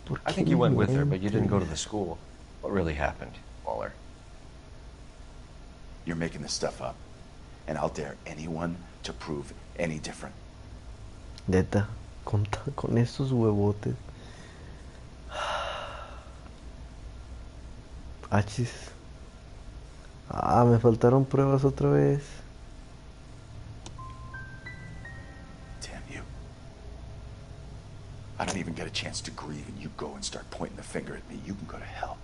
¿Por I qué think you went with her, but you didn't go to mientes? the school. What really happened, Waller? You're making this stuff up, and I'll dare anyone to prove any different. Neta, con esos huevotes. Achis. Ah, me faltaron pruebas otra vez. Damn you. I don't even get a chance to grieve, and you go and start pointing the finger at me. You can go to hell.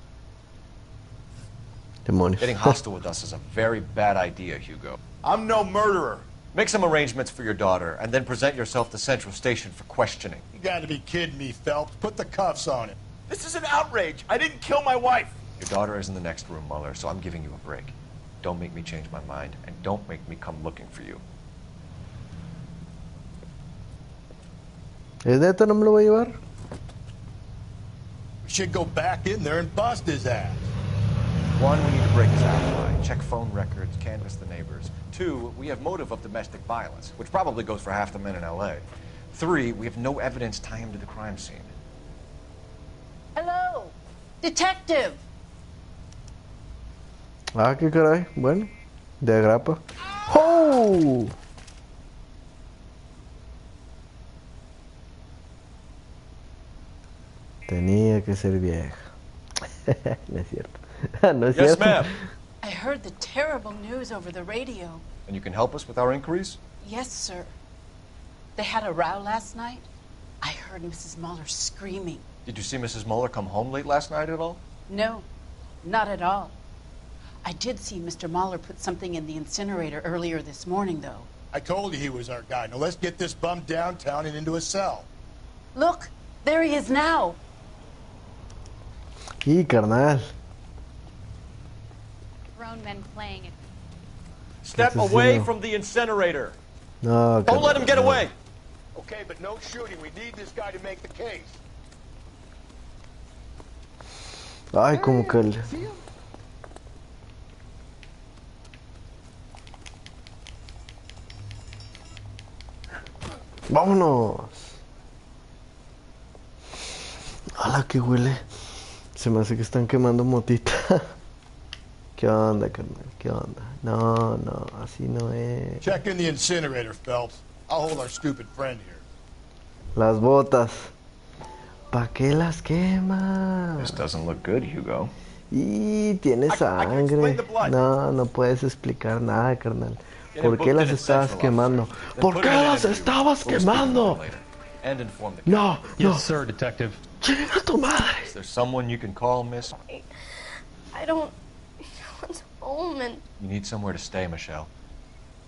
Demonios. Getting hostile with us is a very bad idea, Hugo. I'm no murderer. Make some arrangements for your daughter, and then present yourself to Central Station for questioning. You gotta be kidding me, Phelps. Put the cuffs on him. This is an outrage. I didn't kill my wife. Your daughter is in the next room, Muller, so I'm giving you a break. Don't make me change my mind, and don't make me come looking for you. ¿Es neta? ¿No me lo voy a llevar? We should go back in there and bust his ass. One, we need to break his alibi, check phone records, canvass the neighbors. Two, we have motive of domestic violence, which probably goes for half the men in L.A. 3, we have no evidence tying him to the crime scene. Hello, detective. Ah, qué caray. Bueno, de agrapa. ¡Oh! Tenía que ser vieja. No es cierto. No es Yes, cierto. ma'am. I heard the terrible news over the radio. And you can help us with our inquiries? Yes, sir. They had a row last night. I heard Mrs. Muller screaming. Did you see Mrs. Muller come home late last night at all? No, not at all. I did see Mr. Muller put something in the incinerator earlier this morning, though. I told you he was our guy. Now let's get this bum downtown and into a cell. Look, there he is now. Y carnal. Grown men playing it. Step away from the incinerator. No, Don't let him get away. Okay, but no shooting. We need this guy to make the case. Ay, como que el... ¡Vámonos! ¡Hala, que huele! Se me hace que están quemando motita. ¿Qué onda, carnal? ¿Qué onda? No, no, así no es. Check in the incinerator, Phelps. I'll hold our stupid friend here. Las botas. ¿Para qué las quema? This doesn't look good, Hugo. Y tiene sangre. No, no puedes explicar nada, carnal. ¿Por qué las estabas quemando? ¿Por qué las estabas quemando? No, no. Yes, sir, detective. ¡Chinga tu madre! Is there someone you can call, miss? I don't... It's home and... You need somewhere to stay, Michelle.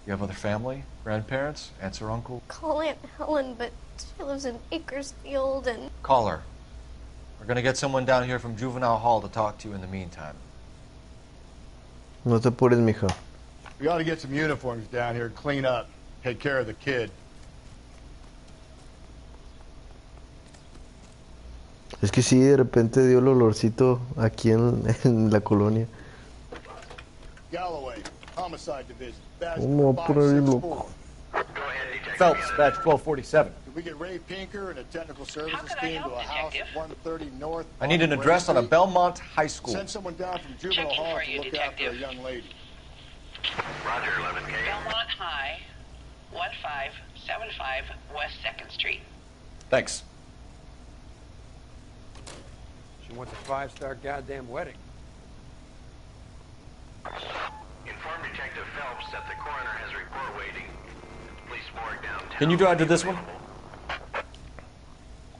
You have other family? Grandparents? Aunts or uncle? Call Aunt Helen, but she lives in Bakersfield and... Call her. We're gonna get someone down here from Juvenile Hall to talk to you in the meantime. No te apures, mijo. We ought to get some uniforms down here, clean up, take care of the kid. Es que sí, de repente dio el olorcito aquí en la colonia. Galloway, Homicide Division. Badge ¿Cómo va a poner bien loco? Phelps, badge 1247. Can we get Ray Pinker and a technical services team to a house at 130 North? I need an address on a Belmont High School. Send someone down from Juvenile Hall to look after a young lady. Roger, 11K. Belmont High, 1575 West 2nd Street. Thanks. She wants a 5-star goddamn wedding. Inform Detective Phelps that the coroner has a report waiting. Police morgue downtown. Can you drive to this one?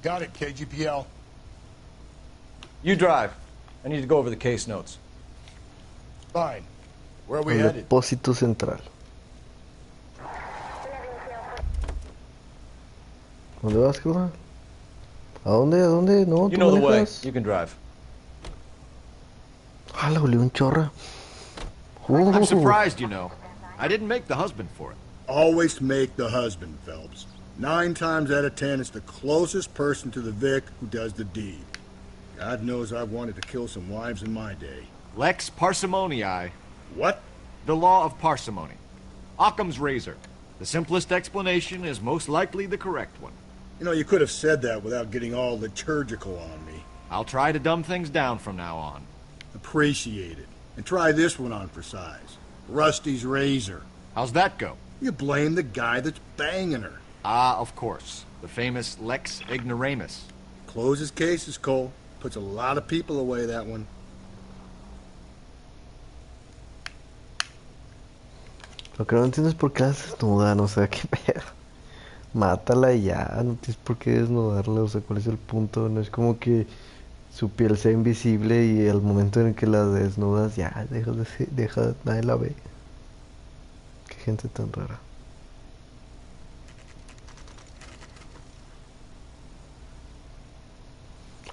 Got it, KGPL. You drive. I need to go over the case notes. Fine. Where are we El headed? depósito central. ¿Dónde vas, carnal? ¿A dónde? ¿A dónde? No, You tú know the way. manejas. You can drive. Ah, le olió un chorra. I'm surprised, you know. I didn't make the husband for it. Always make the husband, Phelps. 9 times out of 10, it's the closest person to the Vic who does the deed. God knows I've wanted to kill some wives in my day. Lex parsimoniae. What? The law of parsimony. Occam's razor. The simplest explanation is most likely the correct one. You know, you could have said that without getting all liturgical on me. I'll try to dumb things down from now on. Appreciate it. And try this one on for size. Rusty's razor. How's that go? You blame the guy that's banging her. Ah, of course. The famous Lex ignoramus. Closes cases, Cole. Puts a lot of people away, that one. Lo que no entiendo es por qué la desnudan, o sea, qué pedo. Mátala y ya, no tienes por qué desnudarla, o sea, ¿cuál es el punto? No es como que su piel sea invisible y al momento en que la desnudas ya, nadie la ve. Qué gente tan rara.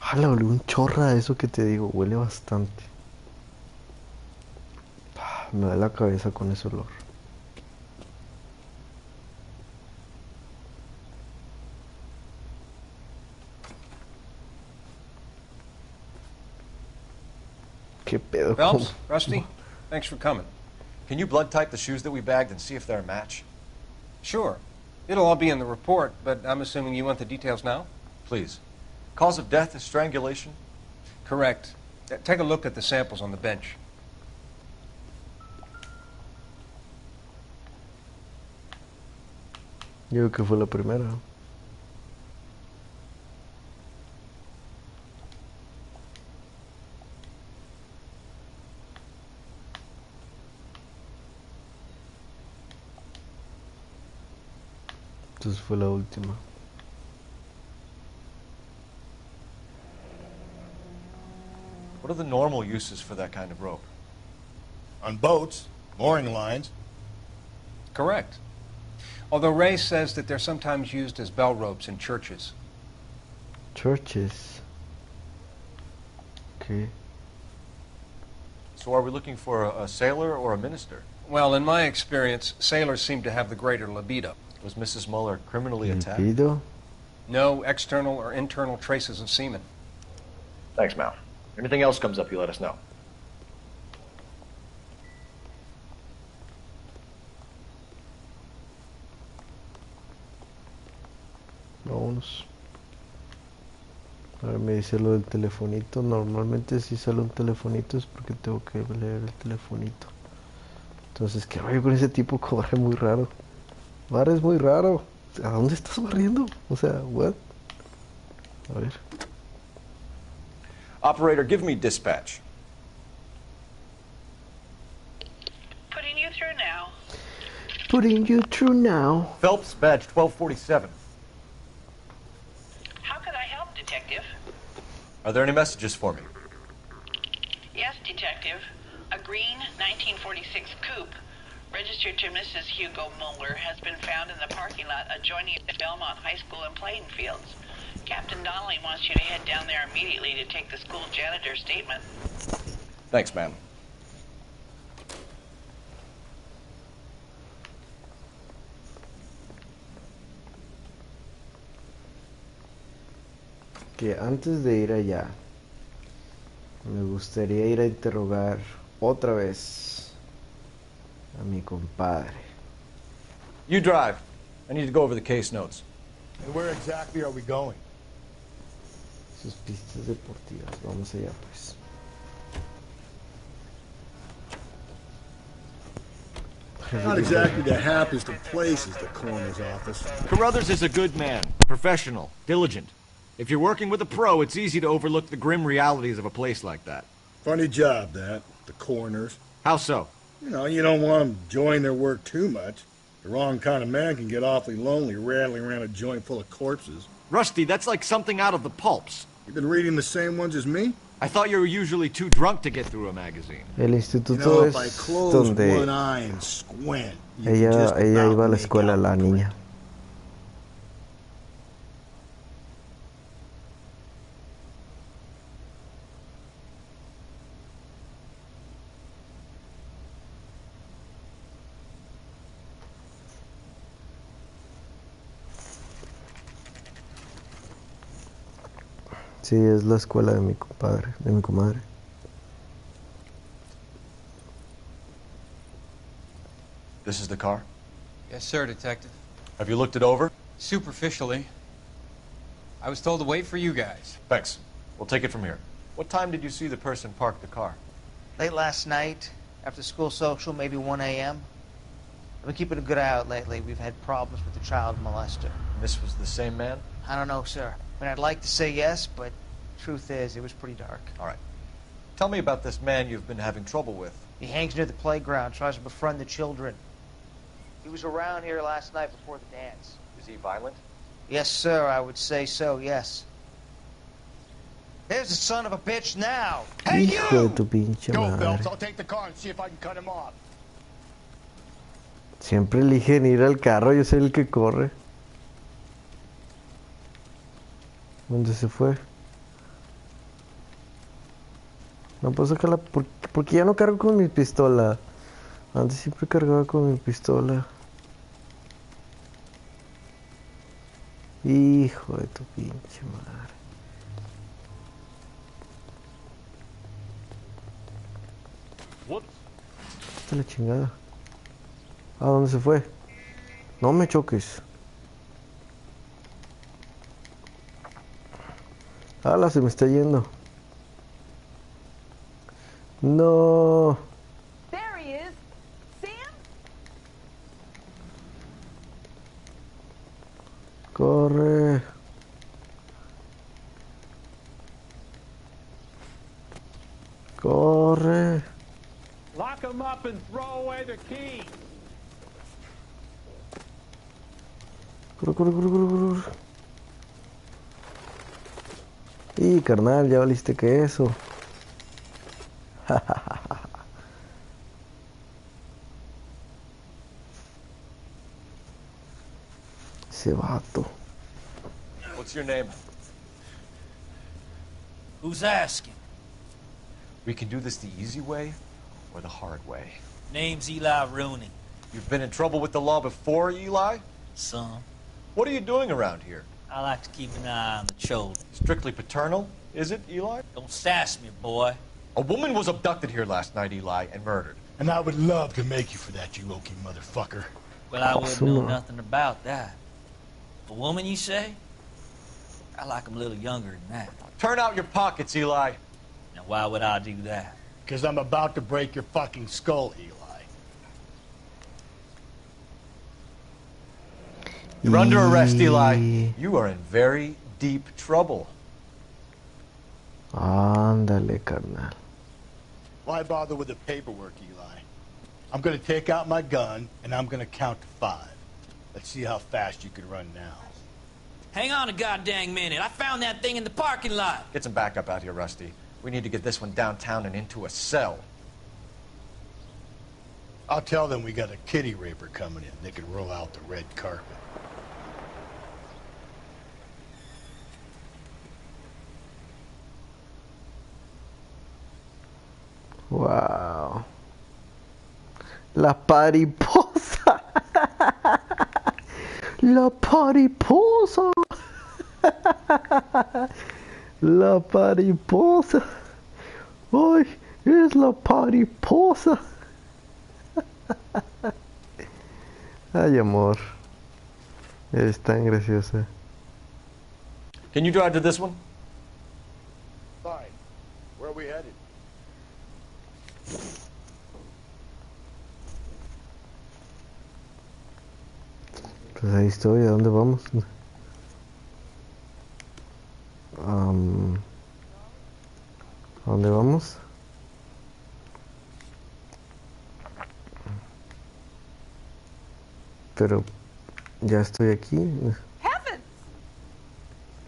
Ah, le olió un chorra, eso que te digo, huele bastante. Me da la cabeza con ese olor. ¿Qué pedo? Phelps, Rusty, thanks for coming. Can you blood type the shoes that we bagged and see if they're a match? Sure. It'll all be in the report, but I'm assuming you want the details now? Please. Cause of death is strangulation? Correct. Take a look at the samples on the bench. Yo creo que fue la primera. Entonces fue la última. What are the normal uses for that kind of rope? On boats, mooring lines. Correct. Although Ray says that they're sometimes used as bell ropes in churches. Churches. Okay. So are we looking for a sailor or a minister? Well, in my experience, sailors seem to have the greater libido. Was Mrs. Muller criminally attacked? Libido? No external or internal traces of semen. Thanks, Mal. Anything else comes up, you let us know. Vámonos. Ahora me dice lo del telefonito. Normalmente si sale un telefonito es porque tengo que leer el telefonito. Entonces, ¿qué rollo con ese tipo? Corre muy raro. Barre es muy raro. ¿A dónde estás barriendo? O sea, what? A ver. Operator, give me dispatch. Putting you through now. Putting you through now. Phelps, badge 1247. How could I help, Detective? Are there any messages for me? Yes, Detective. A green 1946 coupe, registered to Mrs. Hugo Muller, has been found in the parking lot adjoining the Belmont High School and playing fields. Captain Donnelly wants you to head down there immediately to take the school janitor's statement. Thanks, ma'am. Que antes de ir allá, me gustaría ir a interrogar otra vez a mi compadre. You drive. I need to go over the case notes. And where exactly are we going? Sus pistas deportivas. Vamos allá, pues. Not exactly the happiest of places, the coroner's office. Carruthers is a good man, professional, diligent. If you're working with a pro, it's easy to overlook the grim realities of a place like that. Funny job, that. The coroner's. How so? You know, you don't want them enjoying their work too much. The wrong kind of man can get awfully lonely rattling around a joint full of corpses. Rusty, that's like something out of the pulps. You've been reading the same ones as me? I thought you were usually too drunk to get through a magazine. El instituto You know, es if I close donde one eye and squint, you can just ella about iba a la make escuela, out la the niña. Sí, es la escuela de mi compadre, de mi comadre. This is the car? Yes, sir, Detective. Have you looked it over? Superficially. I was told to wait for you guys. Thanks. We'll take it from here. What time did you see the person park the car? Late last night, after school social, maybe 1 a.m. I've been keeping a good eye out lately. We've had problems with the child molester. This was the same man? I don't know, sir. I mean, I'd like to say yes, but truth is, it was pretty dark. All right. Tell me about this man you've been having trouble with. He hangs near the playground, tries to befriend the children. He was around here last night before the dance. Is he violent? Yes, sir, I would say so, yes. There's the son of a bitch now. Hey, Hijo you! de tu pinche Go, madre. Phelps. I'll take the car and see if I can cut him off. Siempre eligen ir al carro, yo soy el que corre. ¿Dónde se fue? No puedo sacarla porque ya no cargo con mi pistola. Antes siempre cargaba con mi pistola. Hijo de tu pinche madre. What? Está la chingada. ¿A dónde se fue? No me choques. ¡Hala! Se me está yendo. No. There he is. Sam? Corre. Corre. Lock him up and throw away the key. Corre, corre, corre, corre, corre. Y carnal, ya valiste que eso. Ese vato. What's your name? Who's asking? We can do this the easy way or the hard way. Name's Eli Rooney. You've been in trouble with the law before, Eli? Some. What are you doing around here? I like to keep an eye on the children. Strictly paternal, is it, Eli? Don't sass me, boy. A woman was abducted here last night, Eli, and murdered. And I would love to make you for that, you Okie motherfucker. Well, I wouldn't know nothing about that. A woman, you say? I like 'em a little younger than that. Turn out your pockets, Eli. Now, why would I do that? Because I'm about to break your fucking skull, Eli. You're under arrest, Eli. You are in very deep trouble. Ándale, carnal. Why bother with the paperwork, Eli? I'm gonna take out my gun, and I'm gonna count to 5. Let's see how fast you can run now. Hang on a goddamn minute. I found that thing in the parking lot. Get some backup out here, Rusty. We need to get this one downtown and into a cell. I'll tell them we got a kitty raper coming in. They can roll out the red carpet. Wow. La pariposa. La pariposa. La pariposa. Ay, es la pariposa. Ay, amor. Es tan graciosa. Can you drive to this one? Fine. Where are we headed? Pues ahí estoy, ¿a dónde vamos? ¿A dónde vamos? Pero ya estoy aquí. Heavens!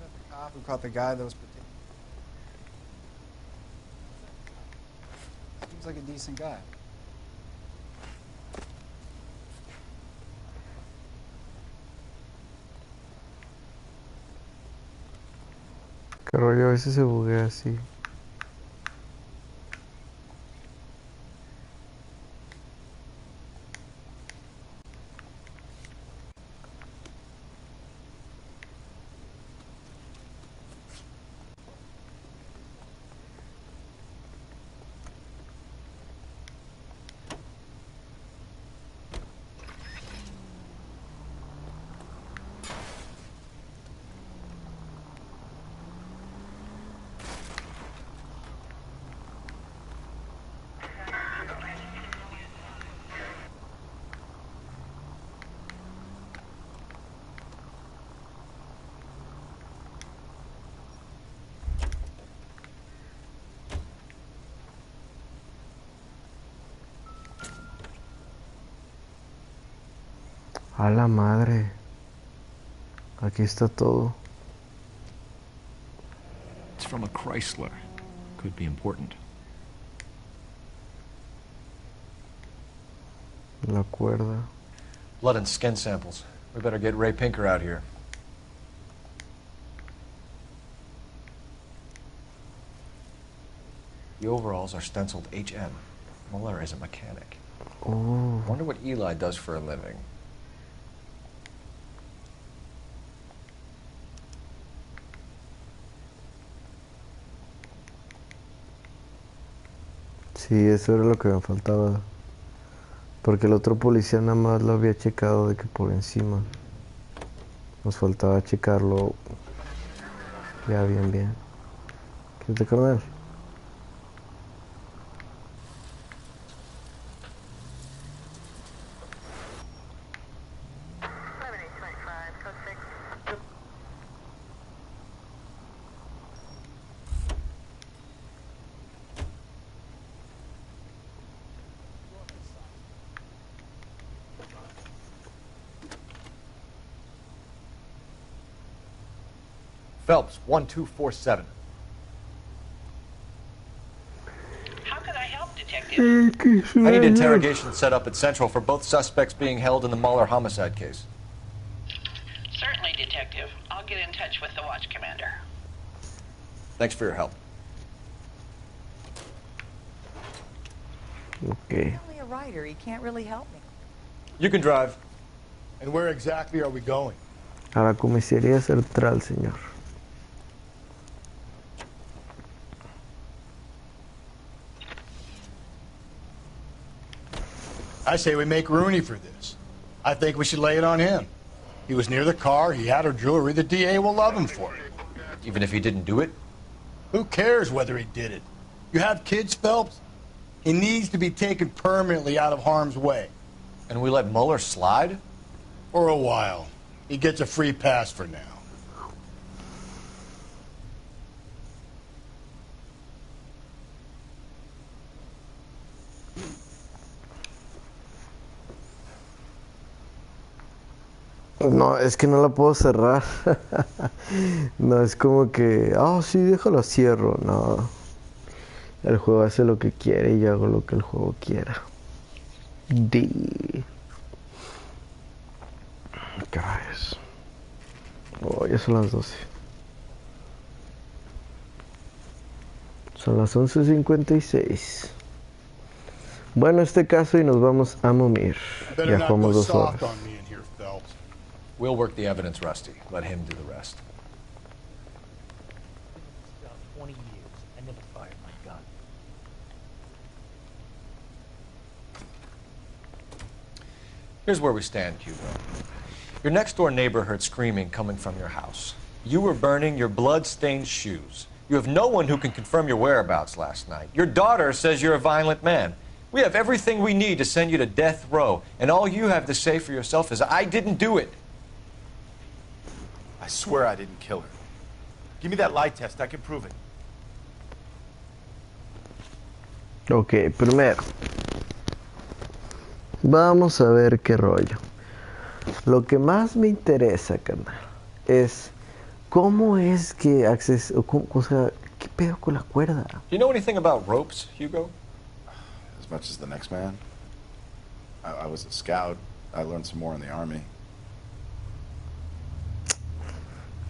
The cop who caught the guy that was seems like a decent guy. Qué rollo, a veces se buguea así. A la madre. Aquí está todo. It's from a Chrysler. Could be important. La cuerda. Blood and skin samples. We better get Ray Pinker out here. The overalls are stenciled HM. Muller is a mechanic. Oh. Wonder what Eli does for a living. Sí, eso era lo que me faltaba. Porque el otro policía nada más lo había checado de que por encima. Nos faltaba checarlo ya bien. ¿Qué te carnal? Phelps, 1247. How can I help, Detective? I need interrogation set up at Central for both suspects being held in the Mahler homicide case. Certainly, Detective. I'll get in touch with the watch commander. Thanks for your help. Okay. He's only a writer. He can't really help me. You can drive. And where exactly are we going? A la comisaría central, señor. I say we make Rooney for this. I think we should lay it on him. He was near the car, he had her jewelry, the DA will love him for it. Even if he didn't do it? Who cares whether he did it? You have kids, Phelps? He needs to be taken permanently out of harm's way. And we let Mueller slide? For a while. He gets a free pass for now. No, es que no la puedo cerrar. No, es como que, oh, sí, déjalo cierro. No. El juego hace lo que quiere y yo hago lo que el juego quiera. ¿Qué hora es? Oh, ya son las 12. Son las 11:56. Bueno, este caso y nos vamos a momir. Ya jugamos 2 horas. We'll work the evidence, Rusty. Let him do the rest. 20 years. I never fired my gun. Here's where we stand, Hugo. Your next-door neighbor heard screaming coming from your house. You were burning your blood-stained shoes. You have no one who can confirm your whereabouts last night. Your daughter says you're a violent man. We have everything we need to send you to death row, and all you have to say for yourself is, I didn't do it. I swear I didn't kill her. Give me that lie test, I can prove it. Ok, primero. Vamos a ver qué rollo. Lo que más me interesa, carnal, es cómo es que o sea, qué pedo con la cuerda. Do you know anything about ropes, Hugo? As much as the next man. I was a scout. I learned some more in the army.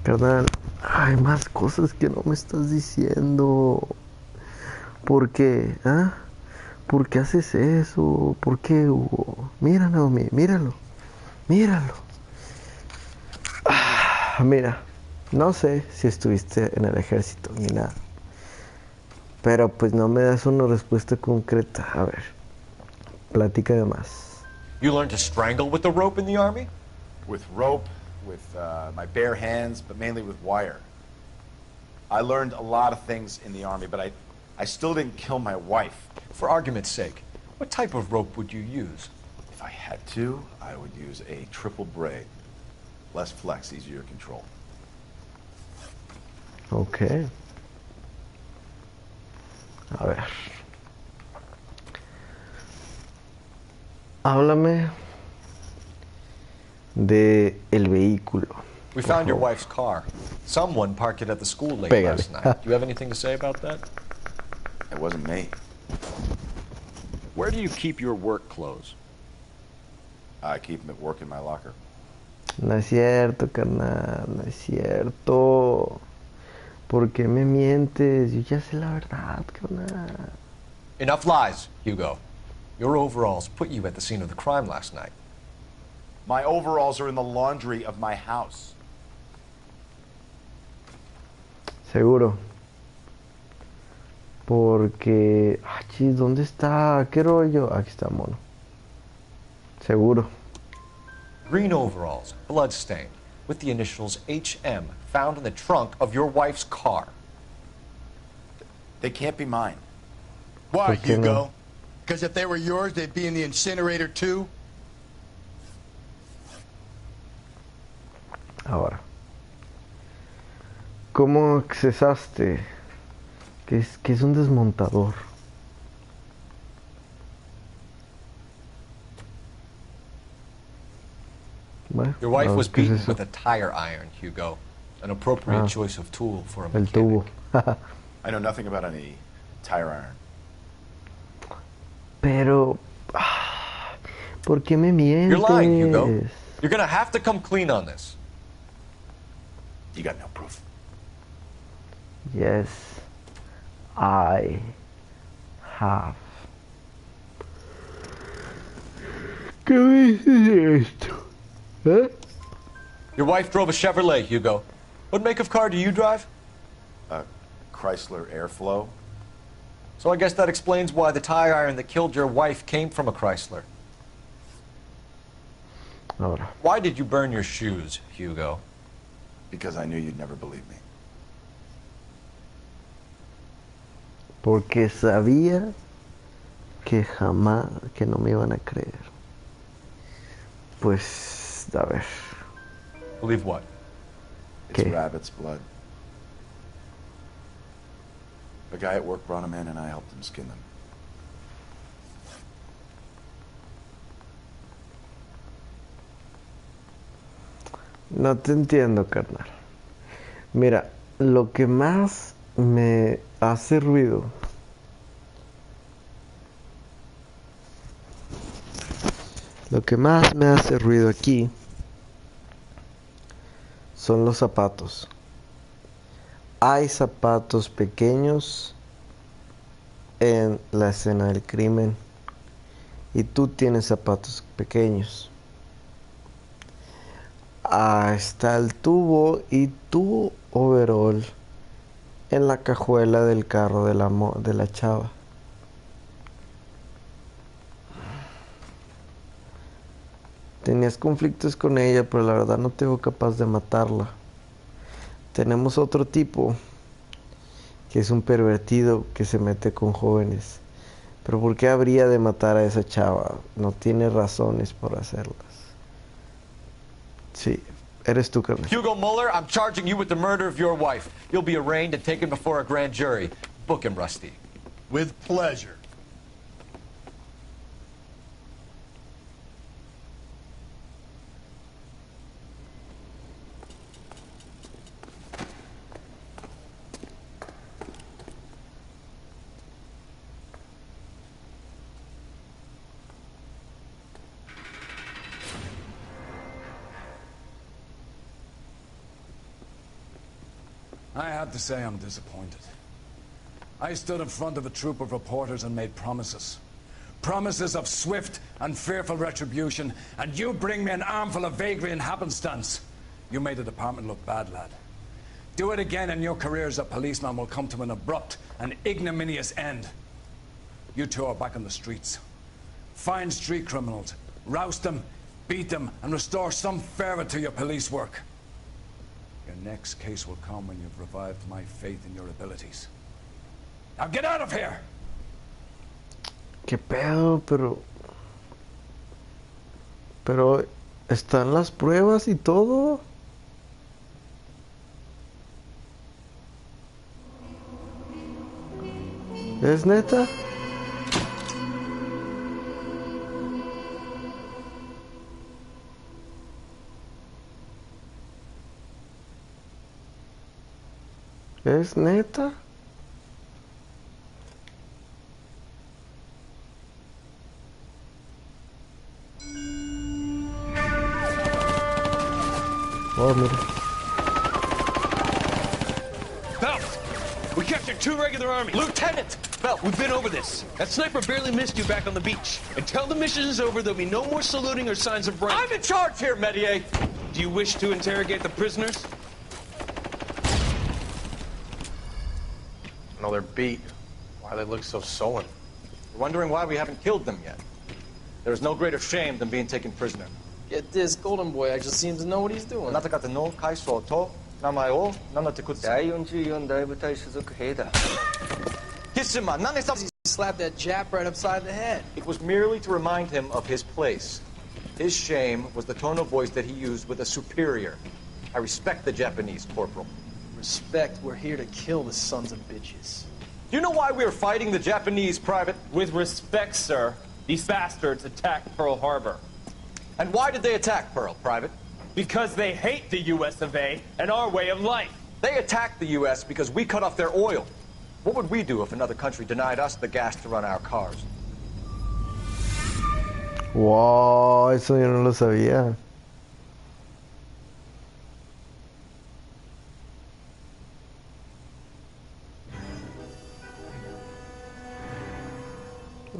Carnal, hay más cosas que no me estás diciendo. ¿Por qué? ¿Ah? ¿Por qué haces eso? ¿Por qué, Hugo? Mira, Naomi, míralo. Míralo. Mira, no sé si estuviste en el ejército ni nada. Pero pues no me das una respuesta concreta. A ver, platícame más. You learned to strangle with the rope in the army? With rope, with my bare hands, but mainly with wire. I learned a lot of things in the army, but I still didn't kill my wife. For argument's sake, what type of rope would you use? If I had to, I would use a triple braid. Less flex, easier to control. Ok. A ver. Háblame de el vehículo. We found your wife's car. Someone parked it at the school late Pégale. last night. Do you have anything to say about that? It wasn't me. Where do you keep your work clothes? I keep them at work in my locker. No es cierto, carnal. No es cierto. ¿Por qué me mientes? Yo ya sé la verdad, carnal. Enough lies, Hugo. Your overalls put you at the scene of the crime last night. My overalls are in the laundry of my house. Seguro. Porque... Ah, chis, ¿dónde está? ¿Qué rollo? Aquí está, mono. Seguro. Green overalls, blood-stained, with the initials HM found in the trunk of your wife's car. They can't be mine. Why, ¿Por qué Hugo? no? Because if they were yours, they'd be in the incinerator too? Ahora, ¿cómo accesaste? ¿Qué es un desmontador? Bueno, Your wife a ver, was ¿qué es beaten eso? with a tire iron, Hugo. An appropriate Ah. choice of tool for a El mechanic. tubo. I know nothing about any tire iron. Pero, ¿por qué me mientes? You're lying, Hugo. You're gonna have to come clean on this. You got no proof. Yes, I have. ¿Qué dices esto? ¿Eh? Your wife drove a Chevrolet, Hugo. What make of car do you drive? A Chrysler Airflow. So I guess that explains why the tire iron that killed your wife came from a Chrysler. Ahora, Why did you burn your shoes, Hugo? Because I knew you'd never believe me. porque sabía que jamás, que no me iban a creer. Pues, a ver. Believe what? It's ¿Qué? rabbit's blood. A guy at work brought them in and I helped him skin them. No te entiendo, carnal. Mira, lo que más me hace ruido aquí son los zapatos. Hay zapatos pequeños en la escena del crimen y tú tienes zapatos pequeños. Está el tubo y tu overall en la cajuela del carro de la chava. Tenías conflictos con ella, pero la verdad no te veo capaz de matarla. Tenemos otro tipo que es un pervertido que se mete con jóvenes. Pero ¿por qué habría de matar a esa chava? No tiene razones por hacerlas. Sí, eres tú, carnal. Hugo Mueller, I'm charging you with the murder of your wife. You'll be arraigned and taken before a grand jury. Book him, Rusty. With pleasure. I have to say I'm disappointed. I stood in front of a troop of reporters and made promises. Promises of swift and fearful retribution, and you bring me an armful of vagary and happenstance. You made the department look bad, lad. Do it again and your career as a policeman will come to an abrupt and ignominious end. You two are back on the streets. Find street criminals, roust them, beat them, and restore some fervor to your police work. Your next case will come when you've revived my faith in your abilities. Now get out of here! ¿Qué pedo? Pero están las pruebas y todo. ¿Es neta? ¿Es neta? Oh, mira. Phelps, we captured 2 regular army. Lieutenant! Phelps, we've been over this. That sniper barely missed you back on the beach. Until the mission is over, there'll be no more saluting or signs of rank. I'm in charge here, Medier! Do you wish to interrogate the prisoners? No, they're beat. Why they look so sullen. We're wondering why we haven't killed them yet. There is no greater shame than being taken prisoner. Get this, Golden Boy actually seems to know what he's doing. あなた方の階層と名前を名乗ってください。第44大部隊所属兵だ。He slapped that Jap right upside the head. It was merely to remind him of his place. His shame was the tone of voice that he used with a superior. I respect the Japanese, Corporal. Respect, we're here to kill the sons of bitches. Do you know why we are fighting the Japanese, Private? With respect, sir, these bastards attacked Pearl Harbor. And why did they attack Pearl, Private? Because they hate the US of A and our way of life. They attacked the US because we cut off their oil. What would we do if another country denied us the gas to run our cars? Wow, eso yo no lo sabía.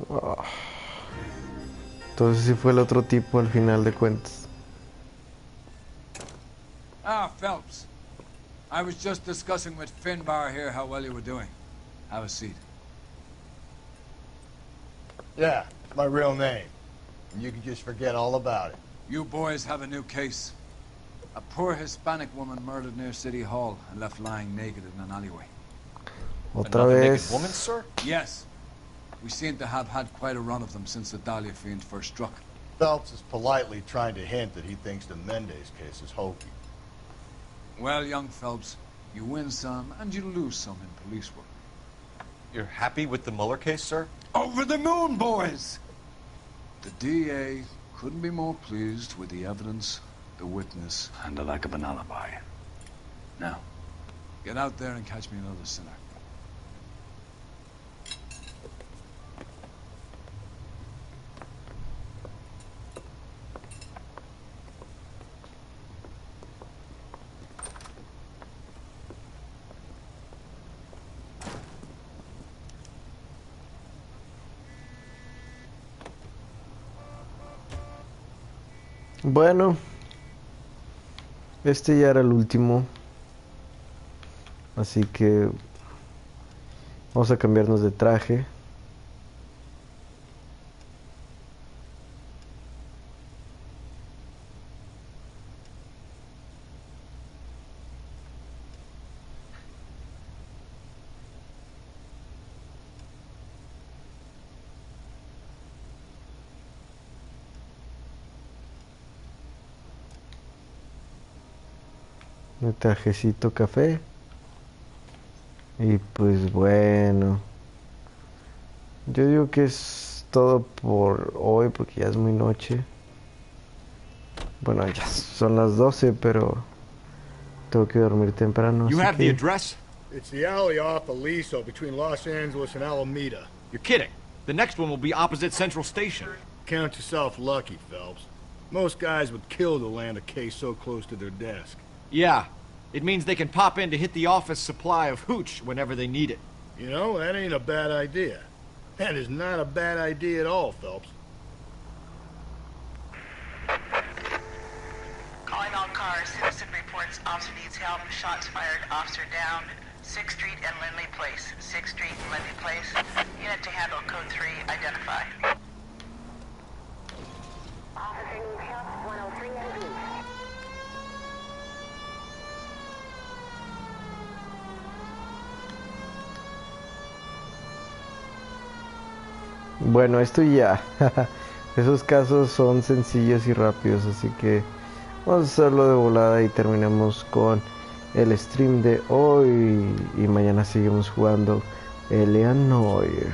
Wow. Entonces sí fue el otro tipo al final de cuentas. Ah, Phelps. I was just discussing with Finbar here how well you were doing. Have a seat. Yeah, it's my real name. And you can just forget all about it. You boys have a new case. A poor Hispanic woman murdered near City Hall and left lying naked in an alleyway. Otra vez. Naked woman, sir? Yes. We seem to have had quite a run of them since the Dahlia fiend first struck. Phelps is politely trying to hint that he thinks the Mendez case is hokey. Well, young Phelps, you win some and you lose some in police work. You're happy with the Mueller case, sir? Over the moon, boys! The DA couldn't be more pleased with the evidence, the witness, and the lack of an alibi. Now, get out there and catch me another sinner. Bueno, este ya era el último, así que vamos a cambiarnos de traje. Mi trajecito café. Y pues bueno, yo digo que es todo por hoy porque ya es muy noche. Bueno, ya son las 12, pero tengo que dormir temprano. You así have que... the address? It's the alley off Aliso between Los Angeles and Alameda. You're kidding. The next one will be opposite Central Station. Count yourself lucky, Phelps. Most guys would kill to land a case so close to their desk. Yeah. It means they can pop in to hit the office supply of hooch whenever they need it. You know, that ain't a bad idea. That is not a bad idea at all, Phelps. Calling all cars. Citizen reports officer needs help. Shots fired. Officer down. 6th Street and Lindley Place. 6th Street and Lindley Place. Unit to handle code 3. Identify. Officer needs help. 103 MD. Bueno, esto ya. Esos casos son sencillos y rápidos, así que vamos a hacerlo de volada y terminamos con el stream de hoy. Y mañana seguimos jugando Noire.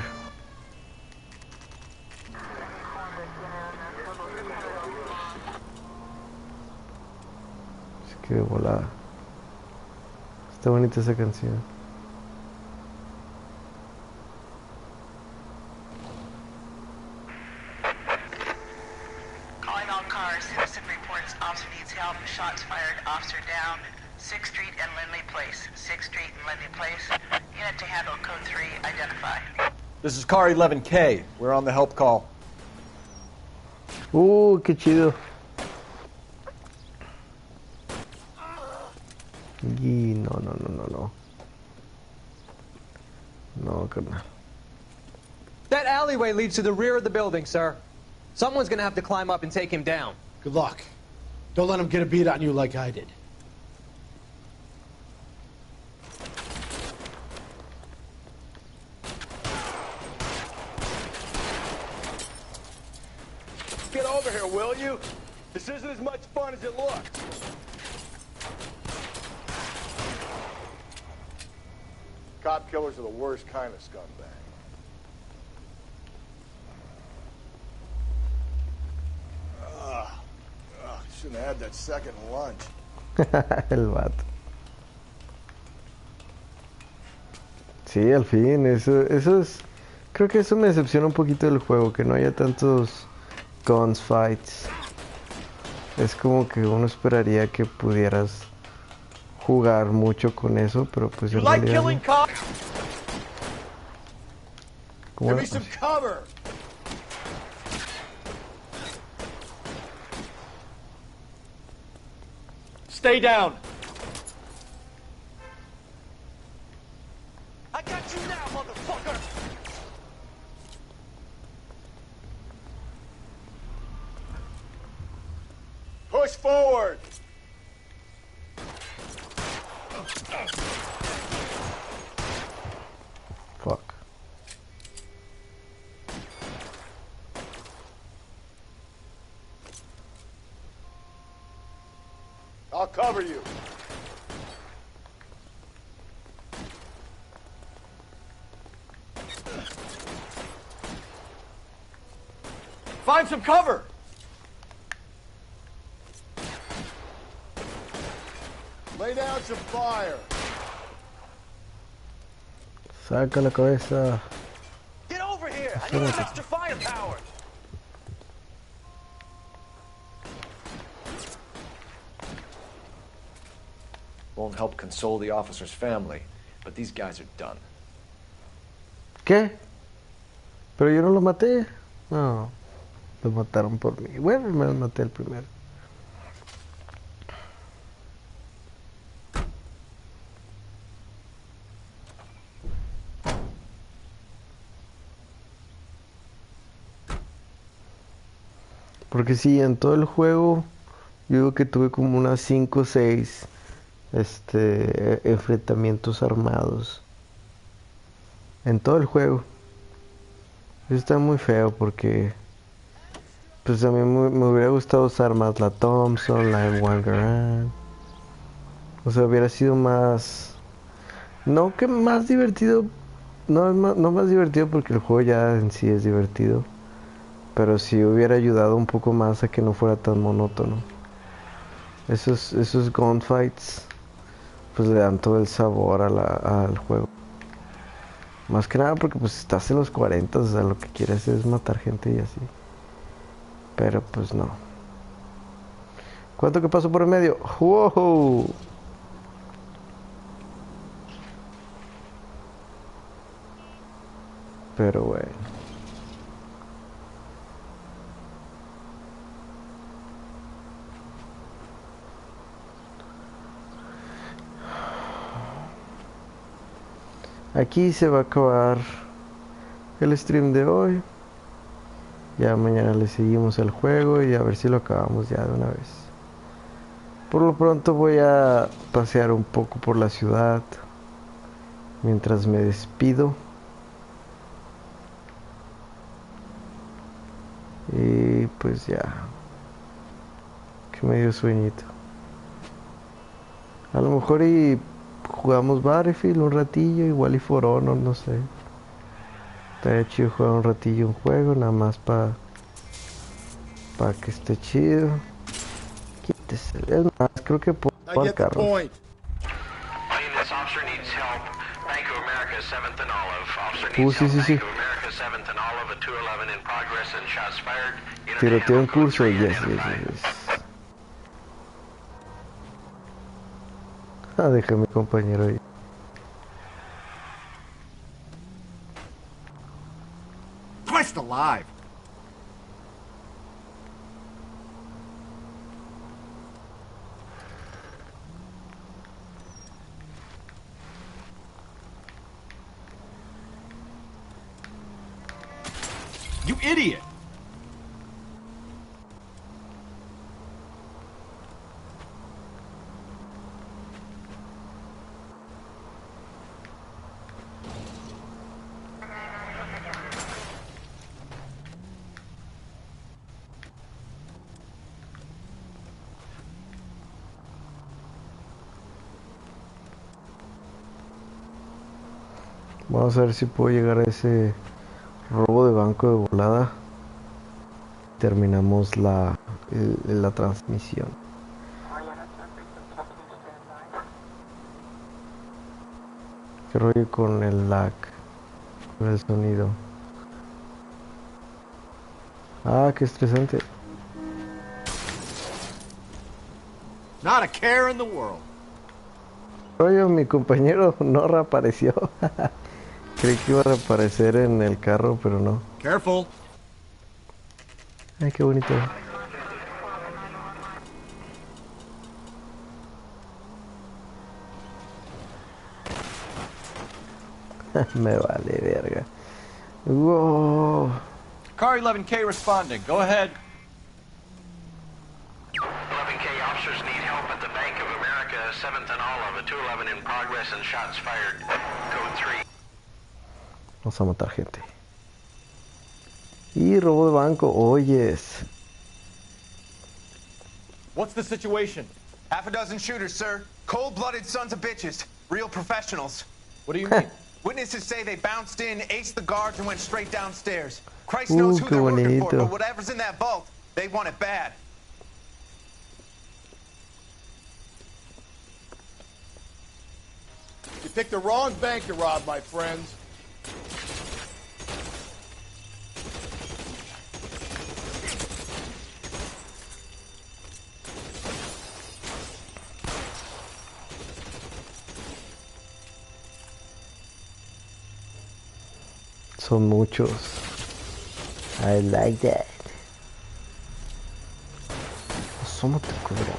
Así que de volada. Está bonita esa canción. Citizen reports officer needs help. Shots fired. Officer down. 6th Street and Lindley Place. 6th Street and Lindley Place. Unit to handle code 3. Identify. This is Car 11K. We're on the help call. Qué chido. Y no. No, carnal. That alleyway leads to the rear of the building, sir. Someone's gonna have to climb up and take him down. Good luck. Don't let him get a beat on you like I did. over here, will you? This isn't as much fun as it looks. Cop killers are the worst kind of scumbag. Shouldn't have had that second lunch. El vato. Sí, al fin, eso es... Creo que eso me decepciona un poquito del juego, que no haya tantos gunfights. Es como que uno esperaría que pudieras jugar mucho con eso, pero pues en realidad... Give me some cover. Stay down. I got you now, motherfucker. Push forward. Fuck. I'll cover you. Find some cover. Lay down some fire. Saca la cabeza. Get over here. I need some extra firepower. Won't help console the officer's family, but these guys are done. ¿Qué? Pero yo no lo maté. No, lo mataron por mí. Bueno, me lo maté el primero. Porque sí, en todo el juego, yo digo que tuve como unas 5 o 6 enfrentamientos armados. En todo el juego. Eso está muy feo porque pues a mí me hubiera gustado usar más la Thompson, la M1 Garand. O sea, hubiera sido más... No que más divertido. No más divertido porque el juego ya en sí es divertido. Pero sí hubiera ayudado un poco más a que no fuera tan monótono. Esos gunfights pues le dan todo el sabor al juego. Más que nada porque pues estás en los 40, o sea, lo que quieres es matar gente y así. Pero pues no. ¿Cuánto que pasó por el medio? ¡Wow! Pero bueno. Aquí se va a acabar el stream de hoy. Ya mañana le seguimos el juego y a ver si lo acabamos ya de una vez. Por lo pronto voy a pasear un poco por la ciudad mientras me despido. Y pues ya. Que me dio sueñito. A lo mejor y jugamos Battlefield un ratillo, igual y For Honor, no sé. Estaría chido jugar un ratillo un juego, nada más para que esté chido. Quítese, es más, creo que puedo jugar carros. Sí. Tiroteo en curso, yes. Deja a mi compañero ahí. Christ alive! You idiot! Vamos a ver si puedo llegar a ese robo de banco de volada. Terminamos la transmisión. ¿Qué rollo con el lag? Con el sonido. Ah, qué estresante. Not a care in the world. Rollo, mi compañero no reapareció. Creí que iba a reaparecer en el carro, pero no. Careful. Ay, qué bonito. Me vale verga. Wow. Car 11K responding. Go ahead. 11K officers need help at the Bank of America, 7th and Olive, a 211 in progress and shots fired. Code 3. Vamos a matar gente. Y robo de banco. Oh, yes. What's the situation? Half a dozen shooters, sir. Cold-blooded sons of bitches. Real professionals. What do you mean? Witnesses say they bounced in, aced the guards, and went straight downstairs. Christ knows who they're working for, but whatever's in that vault, they want it bad. You picked the wrong bank to rob, my friends. Son muchos. I like that. Asómate, cobra.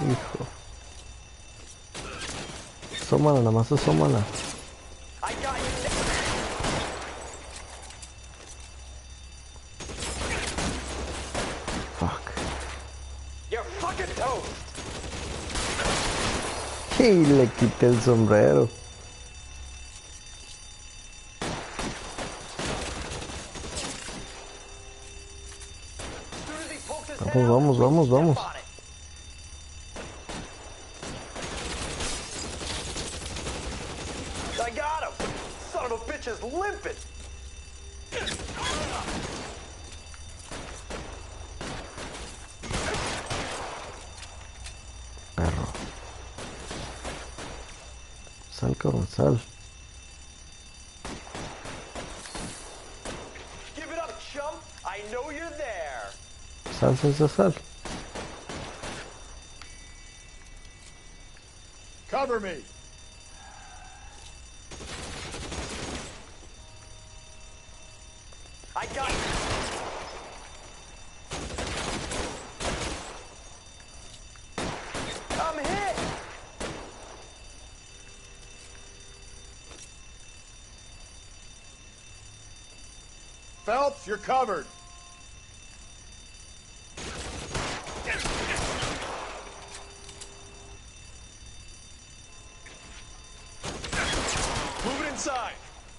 Hijo. Asómala, nada más asómala. Y le quité el sombrero. Vamos, vamos, vamos, vamos. I got him. Son of a bitch is limping. Perro. Sal, cabrón, sal. Give it up, chump. I know you're there. Sal, sal, sal, sal. Cover me. I got you. I'm hit. Phelps, you're covered. Move it inside.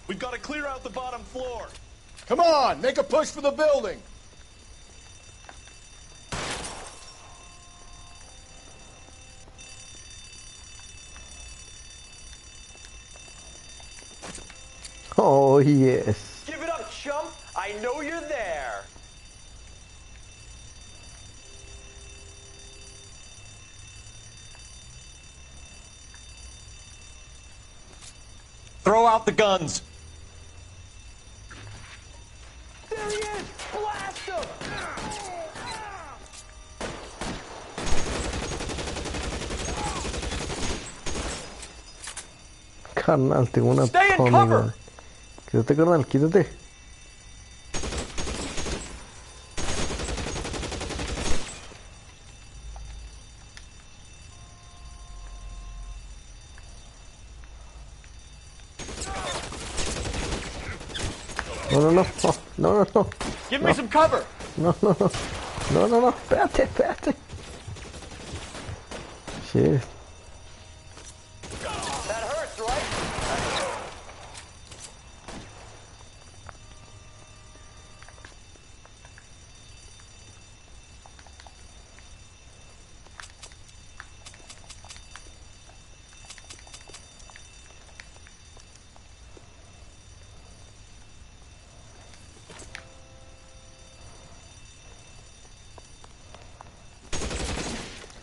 We've got to clear out the bottom floor. Come on, make a push for the building. Oh, yes. Give it up, chump. I know you're there. Throw out the guns. There he is! Blast him! Carnal, tengo una Stay in Tommy cover. gun. Quítate, carnal, quítate. No, no, no, no, no, no, no. Give me some cover. No, no, no. No, no, no. Espérate, espérate. Shit. That hurts, right?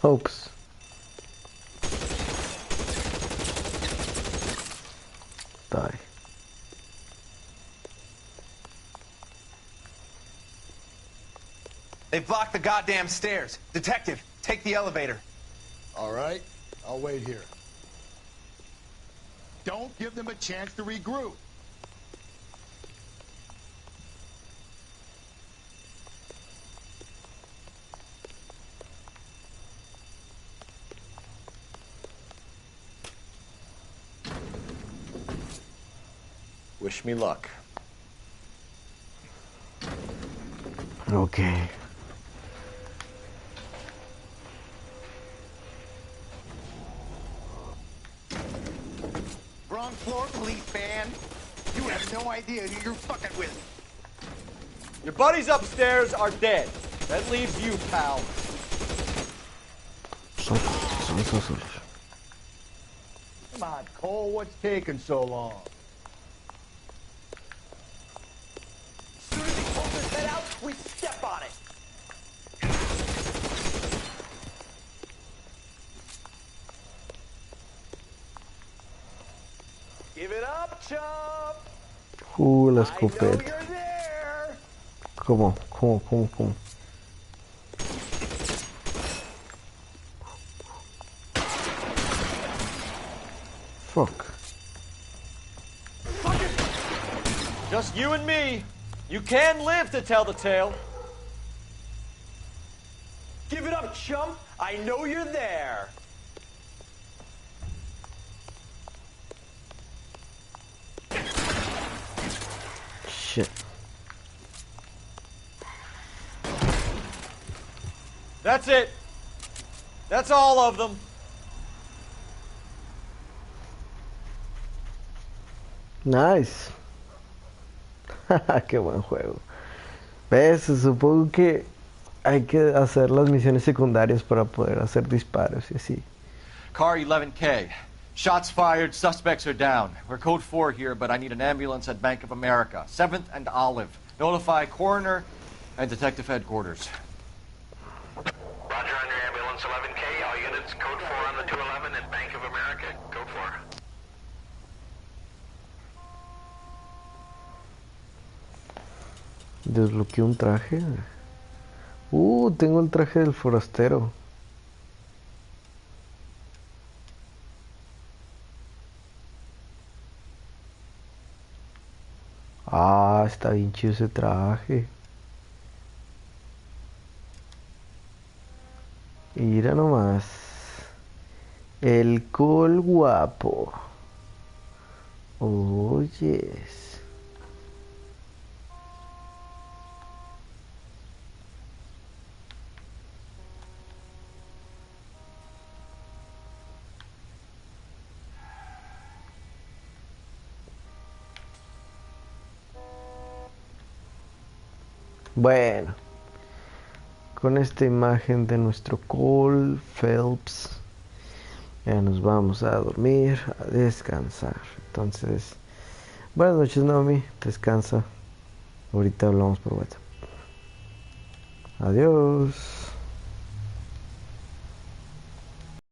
Oops. Die. They've blocked the goddamn stairs. Detective, take the elevator. All right, I'll wait here. Don't give them a chance to regroup. Wish me luck. Okay. Wrong floor, police van. You have no idea who you're fucking with. Your buddies upstairs are dead. That leaves you, pal. Come on, Cole, what's taking so long? As soon as he pulls his head out, we step on it. Give it up, chump. La escopeta. ¿Cómo? Fuck. Just you and me. You can live to tell the tale. Give it up, chump. I know you're there. Shit. That's it. That's all of them. Nice. Qué buen juego. ¿Ves? Supongo que hay que hacer las misiones secundarias para poder hacer disparos y así. Car 11K. Shots fired, suspects are down. We're code 4 here, but I need an ambulance at Bank of America. 7th and Olive. Notify coroner and detective headquarters. Roger on your ambulance 11K. All units, code 4 on the 211 at Bank of America. Code 4. Desbloqueé un traje. Tengo el traje del forastero. Está bien chido ese traje. Mira nomás. El col guapo. Oyes. Bueno, con esta imagen de nuestro Cole Phelps, ya nos vamos a dormir, a descansar. Entonces, buenas noches, Naomi, descansa. Ahorita hablamos por WhatsApp. Adiós.